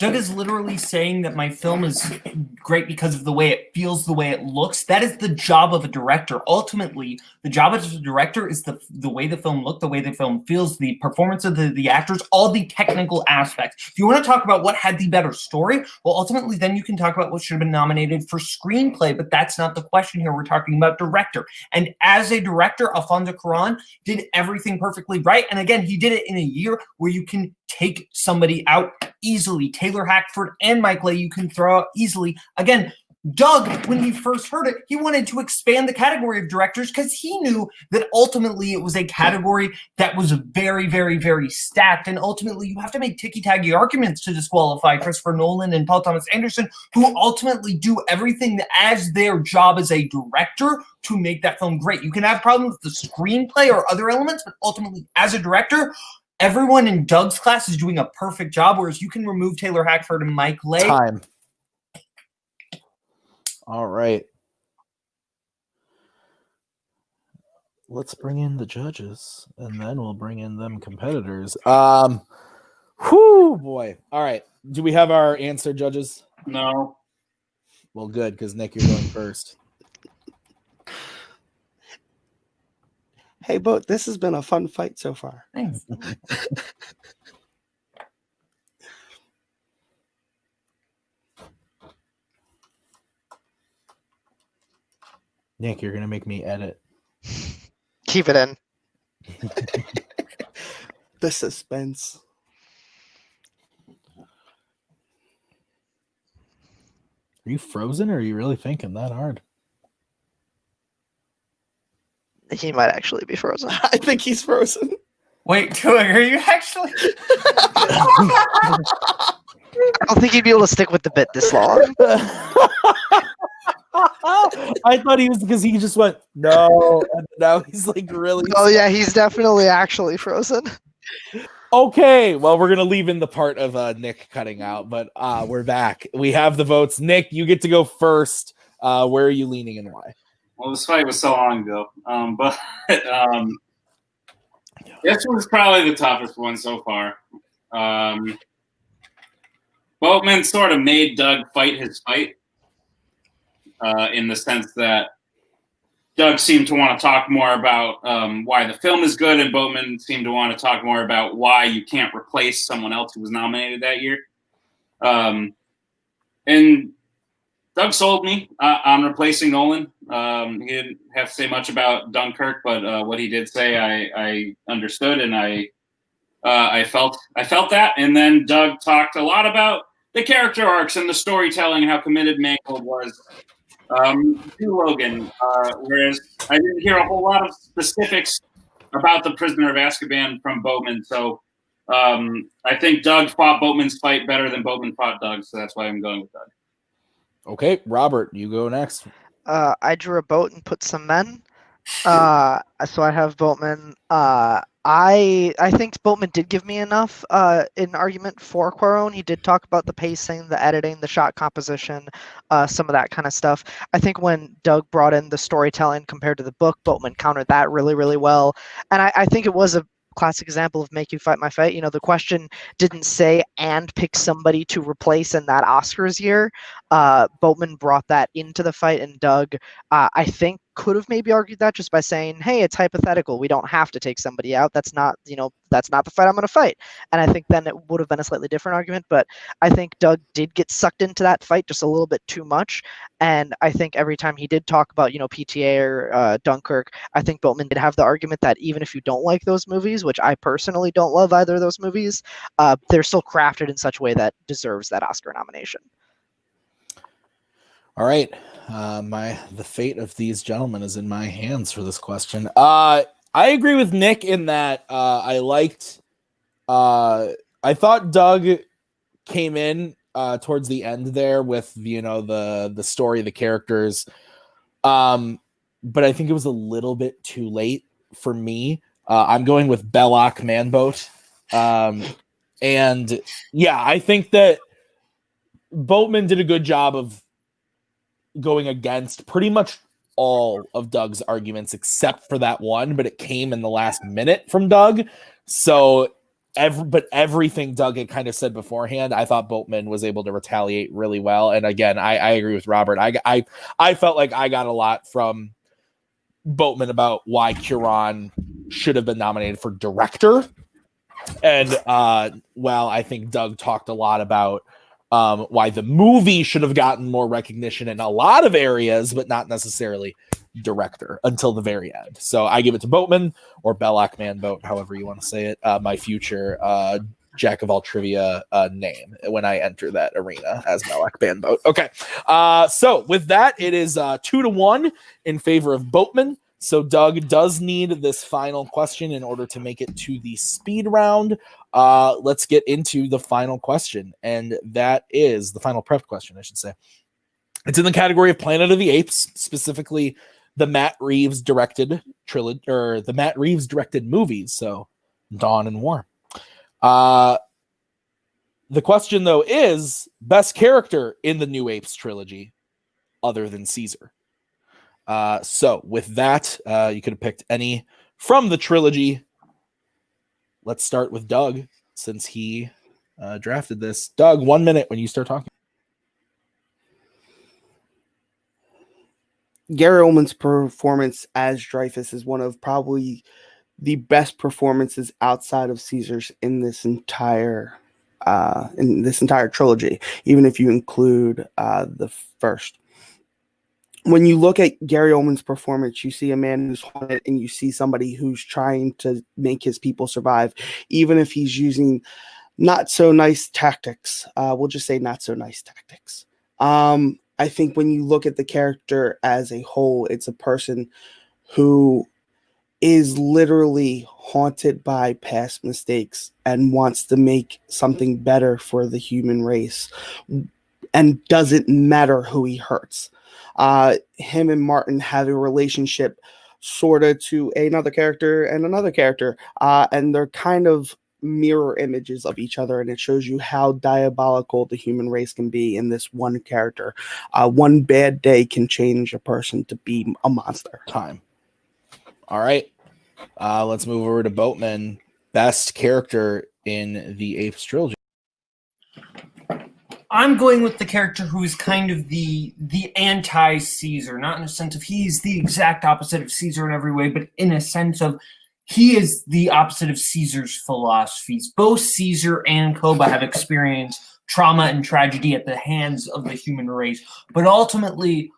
Doug is literally saying that my film is great because of the way it feels, the way it looks. That is the job of a director. Ultimately, the job of a director is the way the film looks, the way the film feels, the performance of the actors, all the technical aspects. If you want to talk about what had the better story, well, ultimately, then you can talk about what should have been nominated for screenplay, but that's not the question here. We're talking about director. And as a director, Alfonso Cuarón did everything perfectly right. And again, he did it in a year where you can take somebody out easily. Taylor Hackford and Mike Leigh you can throw out easily. Again, Doug, when he first heard it, he wanted to expand the category of directors because he knew that ultimately it was a category that was very, very, very stacked. And ultimately, you have to make ticky-tacky arguments to disqualify Christopher Nolan and Paul Thomas Anderson, who ultimately do everything as their job as a director to make that film great. You can have problems with the screenplay or other elements, but ultimately, as a director, everyone in Doug's class is doing a perfect job, whereas you can remove Taylor Hackford and Mike Leigh. Time. All right. Let's bring in the judges, and then we'll bring in them competitors. Whoo, boy. All right. Do we have our answer, judges? No. Well, good, because Nick, you're going first. Hey, Boat, this has been a fun fight so far. Thanks. Nick, you're going to make me edit. Keep it in. The suspense. Are you frozen, or are you really thinking that hard? He might actually be frozen. I think he's frozen. Wait, Twohig, are you actually? I don't think he'd be able to stick with the bit this long. I thought he was, because he just went, no. And now he's like really. Oh, yeah, he's definitely actually frozen. Okay, well, we're gonna leave in the part of Nick cutting out, but we're back. We have the votes. Nick, you get to go first. Where are you leaning and why? Well, this fight was so long ago, but this was probably the toughest one so far. Boatman sort of made Doug fight his fight in the sense that Doug seemed to want to talk more about why the film is good, and Boatman seemed to want to talk more about why you can't replace someone else who was nominated that year. And Doug sold me on replacing Nolan. He didn't have to say much about Dunkirk, but what he did say, I understood, and I felt that. And then Doug talked a lot about the character arcs and the storytelling and how committed Mangold was to Logan, whereas I didn't hear a whole lot of specifics about the Prisoner of Azkaban from Boatman. So I think Doug fought Boatman's fight better than Boatman fought Doug, so that's why I'm going with Doug. Okay, Robert, you go next. I drew a boat and put some men. So I have Boatman. I think Boatman did give me enough in argument for Cuarón. He did talk about the pacing, the editing, the shot composition, some of that kind of stuff. I think when Doug brought in the storytelling compared to the book, Boatman countered that really, really well. And I think it was a classic example of make you fight my fight. You know, the question didn't say and pick somebody to replace in that Oscars year. Boatman brought that into the fight, and Doug, I think, could have maybe argued that just by saying, hey, it's hypothetical. We don't have to take somebody out. That's not the fight I'm going to fight. And I think then it would have been a slightly different argument. But I think Doug did get sucked into that fight just a little bit too much. And I think every time he did talk about, PTA or Dunkirk, I think Boatman did have the argument that even if you don't like those movies, which I personally don't love either of those movies, they're still crafted in such a way that deserves that Oscar nomination. All right. The fate of these gentlemen is in my hands for this question. I agree with Nick in that I thought Doug came in towards the end there with the story, the characters. But I think it was a little bit too late for me. I'm going with Belloc Manboat. And yeah, I think that Boatman did a good job of going against pretty much all of Doug's arguments except for that one, but it came in the last minute from Doug. So everything Doug had kind of said beforehand, I thought Boatman was able to retaliate really well. And again, I agree with Robert. I felt like I got a lot from Boatman about why Cuarón should have been nominated for director. And I think Doug talked a lot about why the movie should have gotten more recognition in a lot of areas, but not necessarily director until the very end. So I give it to Boatman or Belloc Manboat, however you want to say it, my future Jack of all trivia name when I enter that arena as Belloc Manboat. Okay. So with that, it is 2-1 in favor of Boatman. So Doug does need this final question in order to make it to the speed round. Let's get into the final question. And that is the final prep question, I should say. It's in the category of Planet of the Apes, specifically the Matt Reeves directed trilogy, or the Matt Reeves directed movies. So Dawn and War. The question though is best character in the New Apes trilogy other than Caesar. So with that, you could have picked any from the trilogy. Let's start with Doug, since he drafted this. Doug, 1 minute when you start talking. Gary Oldman's performance as Dreyfus is one of probably the best performances outside of Caesar's in this entire trilogy, even if you include the first. When you look at Gary Oldman's performance, you see a man who's haunted, and you see somebody who's trying to make his people survive, even if he's using not so nice tactics. We'll just say not so nice tactics. I think when you look at the character as a whole, it's a person who is literally haunted by past mistakes and wants to make something better for the human race, and doesn't matter who he hurts. Him and Martin have a relationship sort of to another character and another character, and they're kind of mirror images of each other, and it shows you how diabolical the human race can be in this one character. One bad day can change a person to be a monster. Time. All right. Let's move over to Boatman. Best character in the Apes trilogy. I'm going with the character who is kind of the anti-Caesar, not in a sense of he's the exact opposite of Caesar in every way, but in a sense of he is the opposite of Caesar's philosophies. Both Caesar and Koba have experienced trauma and tragedy at the hands of the human race, but ultimately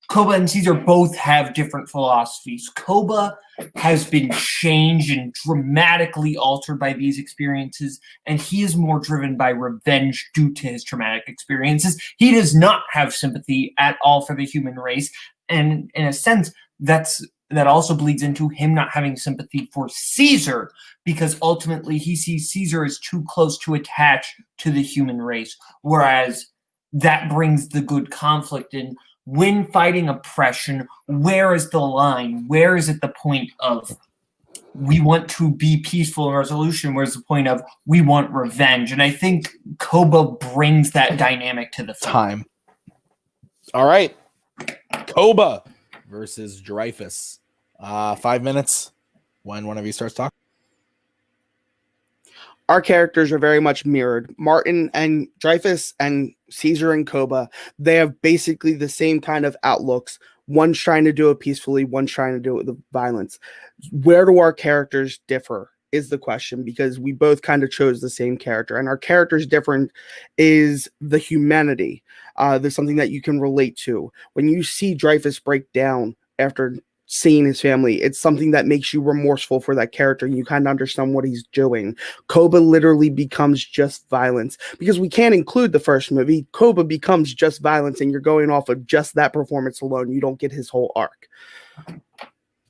Koba and Caesar both have different philosophies. Koba has been changed and dramatically altered by these experiences, and he is more driven by revenge due to his traumatic experiences. He does not have sympathy at all for the human race, and in a sense, that also bleeds into him not having sympathy for Caesar, because ultimately he sees Caesar as too close to attach to the human race, whereas that brings the good conflict in. When fighting oppression, where is the line? Where is it the point of we want to be peaceful in resolution? Where's the point of we want revenge? And I think Koba brings that dynamic to the film. Time. All right. Koba versus Dreyfus. 5 minutes when one of you starts talking. Our characters are very much mirrored. Martin and Dreyfus and Caesar and Koba, they have basically the same kind of outlooks. One's trying to do it peacefully, one's trying to do it with violence. Where do our characters differ is the question, because we both kind of chose the same character. And our characters different is the humanity. There's something that you can relate to. When you see Dreyfus break down after seeing his family, it's something that makes you remorseful for that character, and you kind of understand what he's doing. Koba literally becomes just violence, because we can't include the first movie. Koba becomes just violence, and you're going off of just that performance alone. You don't get his whole arc.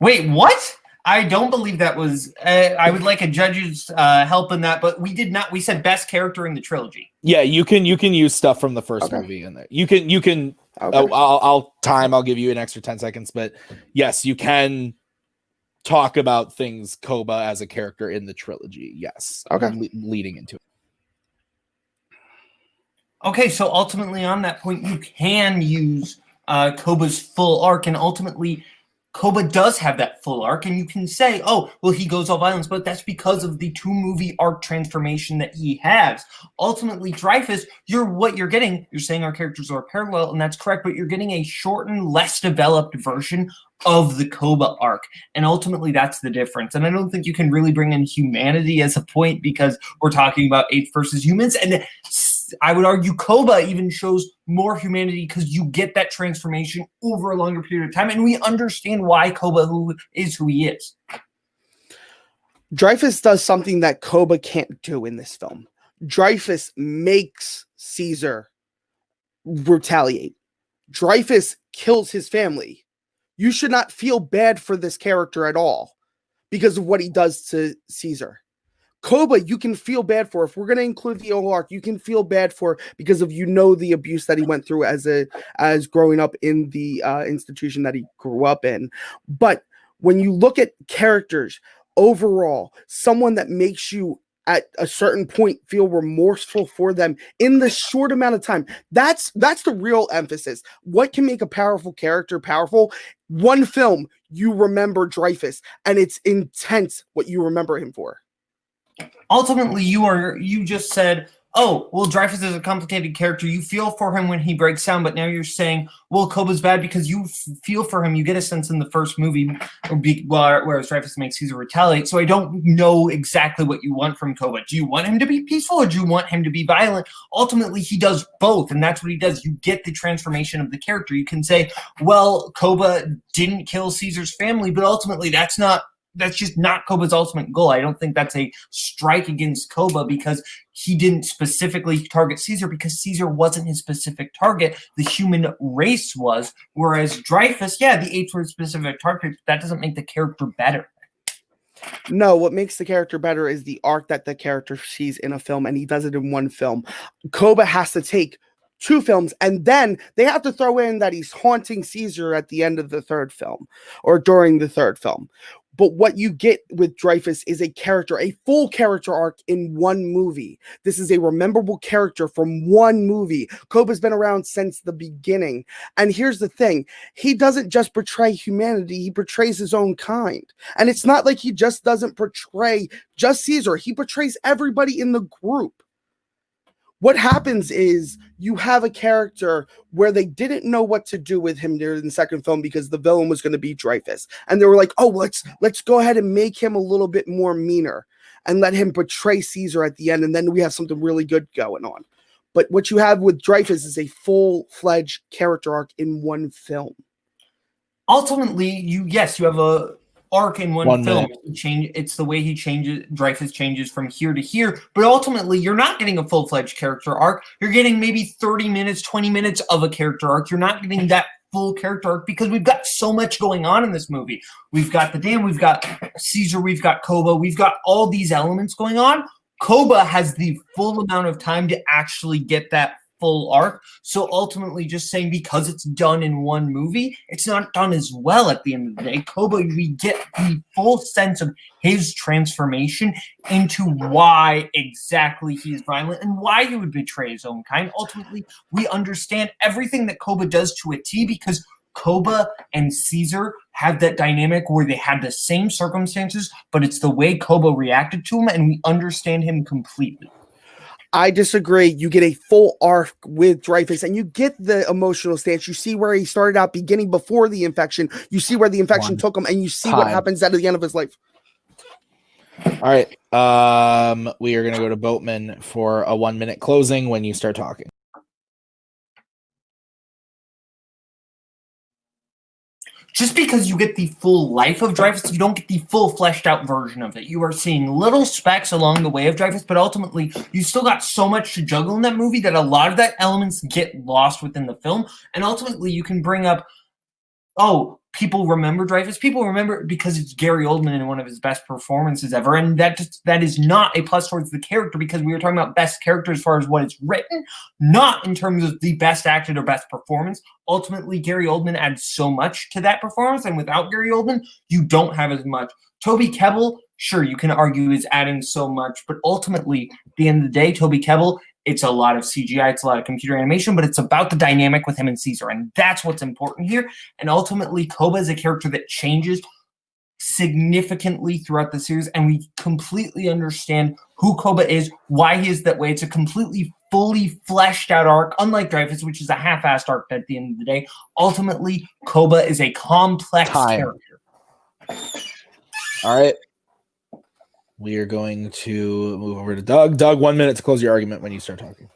Wait, what? I don't believe that was. I would like a judge's help in that, but we did not. We said best character in the trilogy. Yeah, you can use stuff from the first movie in there. You can. Okay. I'll give you an extra 10 seconds, but yes, you can talk about things Koba as a character in the trilogy. Yes. Okay. Leading into it. Okay, so ultimately on that point, you can use Koba's full arc, and ultimately Koba does have that full arc, and you can say, oh, well, he goes all violence, but that's because of the 2-movie arc transformation that he has. Ultimately, Dreyfus, what you're getting, you're saying our characters are parallel, and that's correct, but you're getting a shortened, less developed version of the Koba arc, and ultimately that's the difference. And I don't think you can really bring in humanity as a point, because we're talking about apes versus humans, and I would argue Koba even shows more humanity because you get that transformation over a longer period of time, and we understand why Koba who he is. Dreyfus does something that Koba can't do in this film. Dreyfus makes Caesar retaliate. Dreyfus kills his family. You should not feel bad for this character at all because of what he does to Caesar. Koba, you can feel bad for. If we're going to include the whole arc, you can feel bad for because of the abuse that he went through as growing up in the institution that he grew up in. But when you look at characters overall, someone that makes you at a certain point feel remorseful for them in the short amount of time, that's the real emphasis. What can make a powerful character powerful? One film, you remember Dreyfus, and it's intense what you remember him for. Ultimately, you just said, oh, well, Dreyfus is a complicated character. You feel for him when he breaks down, but now you're saying, well, Koba's bad because you feel for him. You get a sense in the first movie, whereas Dreyfus makes Caesar retaliate. So I don't know exactly what you want from Koba. Do you want him to be peaceful or do you want him to be violent? Ultimately, he does both, and that's what he does. You get the transformation of the character. You can say, well, Koba didn't kill Caesar's family, but ultimately that's just not Koba's ultimate goal. I don't think that's a strike against Koba because he didn't specifically target Caesar because Caesar wasn't his specific target. The human race was. Whereas Dreyfus, yeah, the apes were a specific target. But that doesn't make the character better. No, what makes the character better is the arc that the character sees in a film, and he does it in one film. Koba has to take 2 films, and then they have to throw in that he's haunting Caesar at the end of the 3rd film or during the 3rd film. But what you get with Dreyfus is a full character arc in one movie. This is a rememberable character from one movie. Koba's been around since the beginning. And here's the thing. He doesn't just portray humanity. He portrays his own kind. And it's not like he just doesn't portray just Caesar. He portrays everybody in the group. What happens is you have a character where they didn't know what to do with him during the second film because the villain was going to be Dreyfus. And they were like, oh, let's go ahead and make him a little bit more meaner and let him betray Caesar at the end. And then we have something really good going on. But what you have with Dreyfus is a full-fledged character arc in one film. Ultimately, you have a arc in one film. It's the way he changes. Dreyfus changes from here to here, but ultimately, you're not getting a full-fledged character arc. You're getting maybe 30 minutes, 20 minutes of a character arc. You're not getting that full character arc because we've got so much going on in this movie. We've got the dam, we've got Caesar, we've got Koba, we've got all these elements going on. Koba has the full amount of time to actually get that full arc. So ultimately, just saying because it's done in one movie, it's not done as well at the end of the day. Koba, we get the full sense of his transformation into why exactly he is violent and why he would betray his own kind. Ultimately, we understand everything that Koba does to a T because Koba and Caesar have that dynamic where they had the same circumstances, but it's the way Koba reacted to him, and we understand him completely. I disagree. You get a full arc with Dreyfus, and you get the emotional stance. You see where he started out beginning before the infection. You see where the infection took him, and you see what happens at the end of his life. All right. We are going to go to Boatman for a 1-minute closing when you start talking. Just because you get the full life of Dreyfus, you don't get the full fleshed out version of it. You are seeing little specks along the way of Dreyfus, but ultimately you still got so much to juggle in that movie that a lot of that elements get lost within the film. And ultimately you can bring up, people remember Dreyfus. People remember it because it's Gary Oldman in one of his best performances ever. And that is not a plus towards the character because we were talking about best character as far as what it's written, not in terms of the best acted or best performance. Ultimately, Gary Oldman adds so much to that performance. And without Gary Oldman, you don't have as much. Toby Kebbell, sure, you can argue is adding so much. But ultimately, at the end of the day, Toby Kebbell, it's a lot of CGI, it's a lot of computer animation, but it's about the dynamic with him and Caesar, and that's what's important here. And ultimately, Koba is a character that changes significantly throughout the series, and we completely understand who Koba is, why he is that way. It's a completely fully fleshed out arc, unlike Dreyfus, which is a half-assed arc at the end of the day. Ultimately, Koba is a complex character. All right. We are going to move over to Doug. Doug, 1 minute to close your argument when you start talking.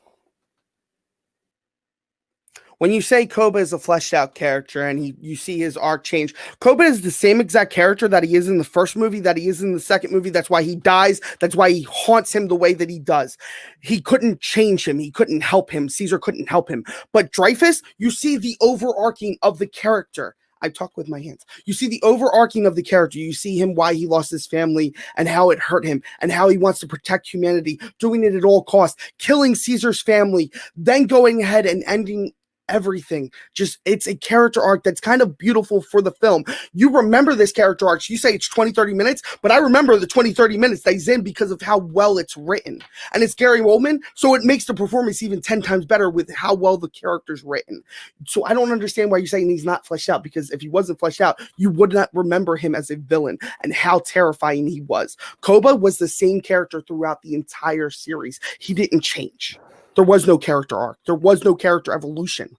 When you say Koba is a fleshed out character and you see his arc change, Koba is the same exact character that he is in the first movie, that he is in the second movie. That's why he dies. That's why he haunts him the way that he does. He couldn't change him. He couldn't help him. Caesar couldn't help him. But Dreyfus, you see the overarching of the character. I talk with my hands. You see the overarching of the character. You see him, why he lost his family and how it hurt him and how he wants to protect humanity, doing it at all costs, killing Caesar's family, then going ahead and ending everything. Just, it's a character arc that's kind of beautiful for the film. You remember this character arc. You say it's 20-30 minutes, but I remember the 20-30 minutes that he's in because of how well it's written. And it's Gary Oldman, so it makes the performance even 10 times better with how well the character's written. So I don't understand why you're saying he's not fleshed out, because if he wasn't fleshed out, you would not remember him as a villain and how terrifying he was. Koba was the same character throughout the entire series. He didn't change. There was no character arc. There was no character evolution.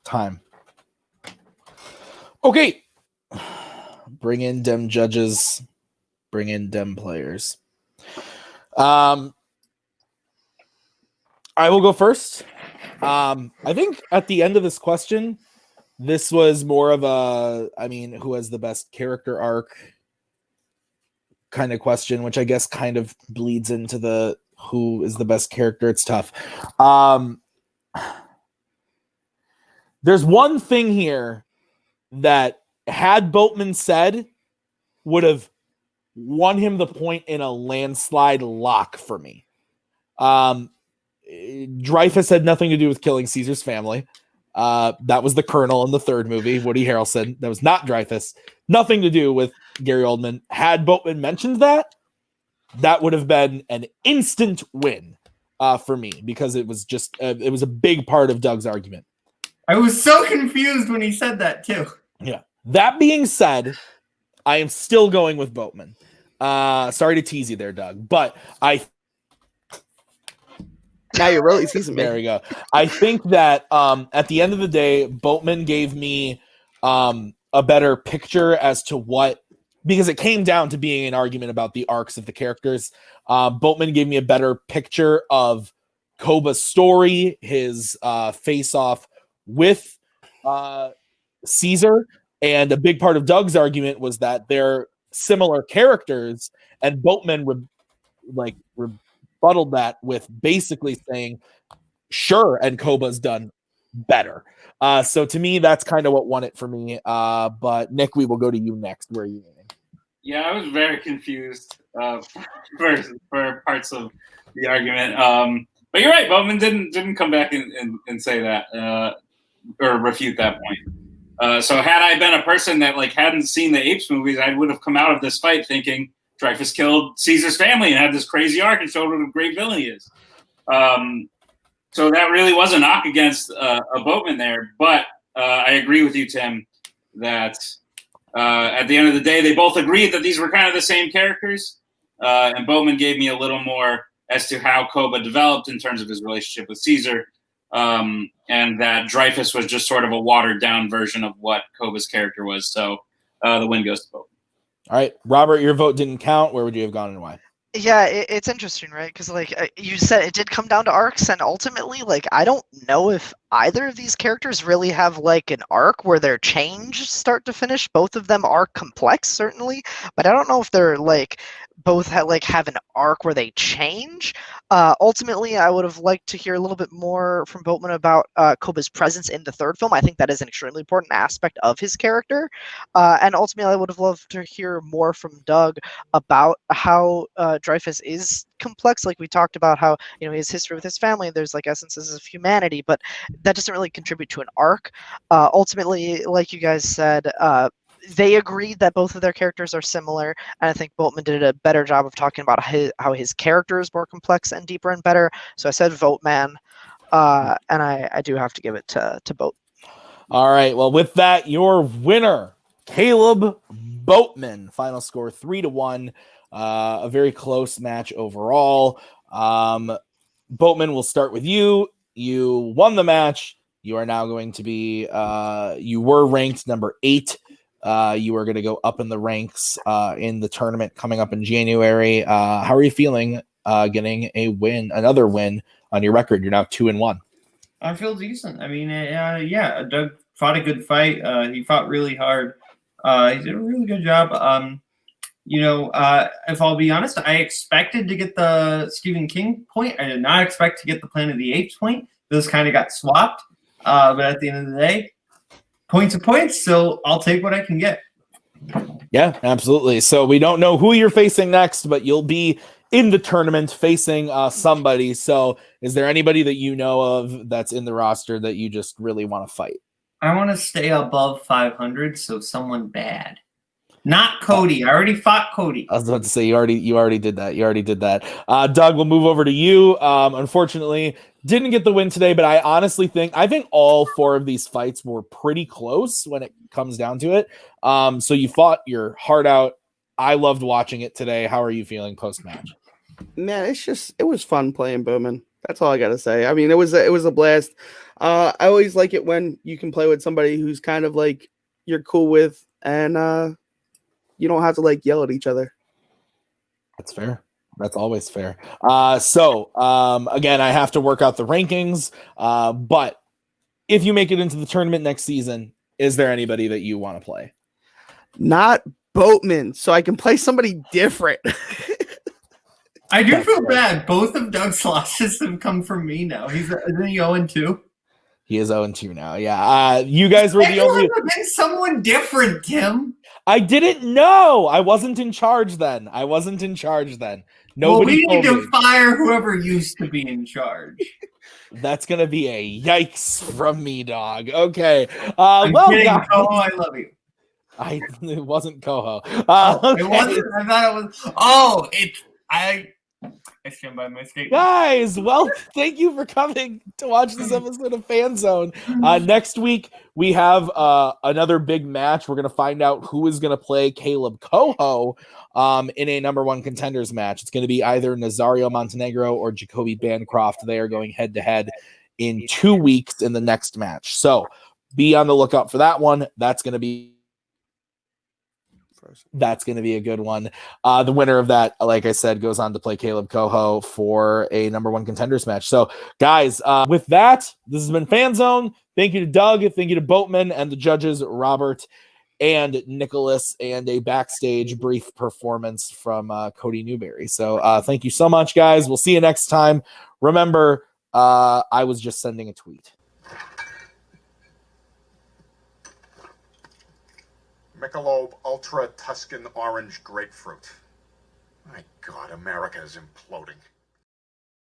Time. Okay. Bring in dem judges. Bring in dem players. I will go first. I think at the end of this question, this was more of a, who has the best character arc kind of question, which I guess kind of bleeds into the who is the best character. It's tough. There's one thing here that had Boatman said would have won him the point in a landslide lock for me. Dreyfus had nothing to do with killing Caesar's family. That was the Colonel in the third movie, Woody Harrelson. That was not Dreyfus. Nothing to do with Gary Oldman. Had Boatman mentioned that would have been an instant win for me, because it was just it was a big part of Doug's argument. I was so confused when he said that too. Yeah. That being said, I am still going with Boatman. Sorry to tease you there, Doug, but Now you're really teasing me. there we go. I think that at the end of the day, Boatman gave me a better picture as to what, because it came down to being an argument about the arcs of the characters. Boatman gave me a better picture of Koba's story, his face-off with Caesar, and a big part of Doug's argument was that they're similar characters, and Boatman rebutted that with basically saying, sure, and Koba's done better. So to me, that's kind of what won it for me. But Nick, we will go to you next. Where are you leaning? Yeah, I was very confused for parts of the argument. But you're right, Boatman didn't come back and say that or refute that point. So had I been a person that hadn't seen the Apes movies, I would have come out of this fight thinking Dreyfus killed Caesar's family and had this crazy arc and showed what a great villain he is. So that really was a knock against a Boatman there. But I agree with you, Tim, that at the end of the day, they both agreed that these were kind of the same characters. And Boatman gave me a little more as to how Koba developed in terms of his relationship with Caesar. And that Dreyfus was just sort of a watered-down version of what Koba's character was. So the win goes to Boatman. All right, Robert, your vote didn't count. Where would you have gone and why? Yeah, it's interesting, right? Because you said it did come down to arcs, and ultimately, I don't know if either of these characters really have an arc where they're changed start to finish. Both of them are complex, certainly, but I don't know if they're both have an arc where they change. Ultimately, I would have liked to hear a little bit more from Boatman about Koba's presence in the third film. I think that is an extremely important aspect of his character. And ultimately, I would have loved to hear more from Doug about how Dreyfus is complex. We talked about how his history with his family, there's essences of humanity, but that doesn't really contribute to an arc. Ultimately, like you guys said, they agreed that both of their characters are similar, and I think Boatman did a better job of talking about how his character is more complex and deeper and better. So I said Voteman, and I do have to give it to Boat. All right. Well, with that, your winner, Kaleb Boatman. Final score 3-1. A very close match overall. Boatman, we'll start with you. You won the match. You are now going to be. You were ranked number 8. You are going to go up in the ranks in the tournament coming up in January. How are you feeling getting another win on your record? You're now 2-1. I feel decent. I mean, yeah, Doug fought a good fight. He fought really hard. He did a really good job. If I'll be honest, I expected to get the Stephen King point. I did not expect to get the Planet of the Apes point. Those kind of got swapped. But at the end of the day, points are points, so I'll take what I can get. Yeah, absolutely. So we don't know who you're facing next, but you'll be in the tournament facing somebody. So is there anybody that you know of that's in the roster that you just really want to fight? I want to stay above 500, so someone bad. Not Cody. I already fought Cody. I was about to say you already did that. Doug, we'll move over to you. Unfortunately, didn't get the win today, but I think all 4 of these fights were pretty close when it comes down to it. So you fought your heart out. I loved watching it today. How are you feeling post-match? Man, it was fun playing Bowman. That's all I gotta say. I mean, it was a blast. I always like it when you can play with somebody who's kind of you're cool with, and you don't have to yell at each other. That's fair. That's always fair. Again, I have to work out the rankings. But if you make it into the tournament next season, is there anybody that you want to play? Not Boatman, so I can play somebody different. I do feel bad. Both of Doug's losses have come from me now. Isn't he 0-2? He is 0-2 now. Yeah. You guys were the only. Someone different, Tim. I didn't know. I wasn't in charge then. Nobody. We need to fire whoever used to be in charge. That's gonna be a yikes from me, dog. Okay. I'm kidding, Koho, I love you. It wasn't Koho. It Okay. wasn't. I thought it was. Oh, I stand by my statement. Guys, well, thank you for coming to watch this episode of Fanzone. Next week, we have another big match. We're going to find out who is going to play Kaleb Koho in a number one contenders match. It's going to be either Nazario Montenegro or Jacoby Bancroft. They are going head-to-head in 2 weeks in the next match. So be on the lookout for that one. That's going to be a good one. The winner of that, like I said, goes on to play Kaleb Koho for a number one contenders match. So, guys, with that, this has been Fanzone. Thank you to Doug. Thank you to Boatman and the judges, Robert and Nicholas, and a backstage brief performance from Cody Newberry. So, thank you so much, guys. We'll see you next time. Remember, I was just sending a tweet. Michelob Ultra Tuscan Orange Grapefruit. My God, America is imploding.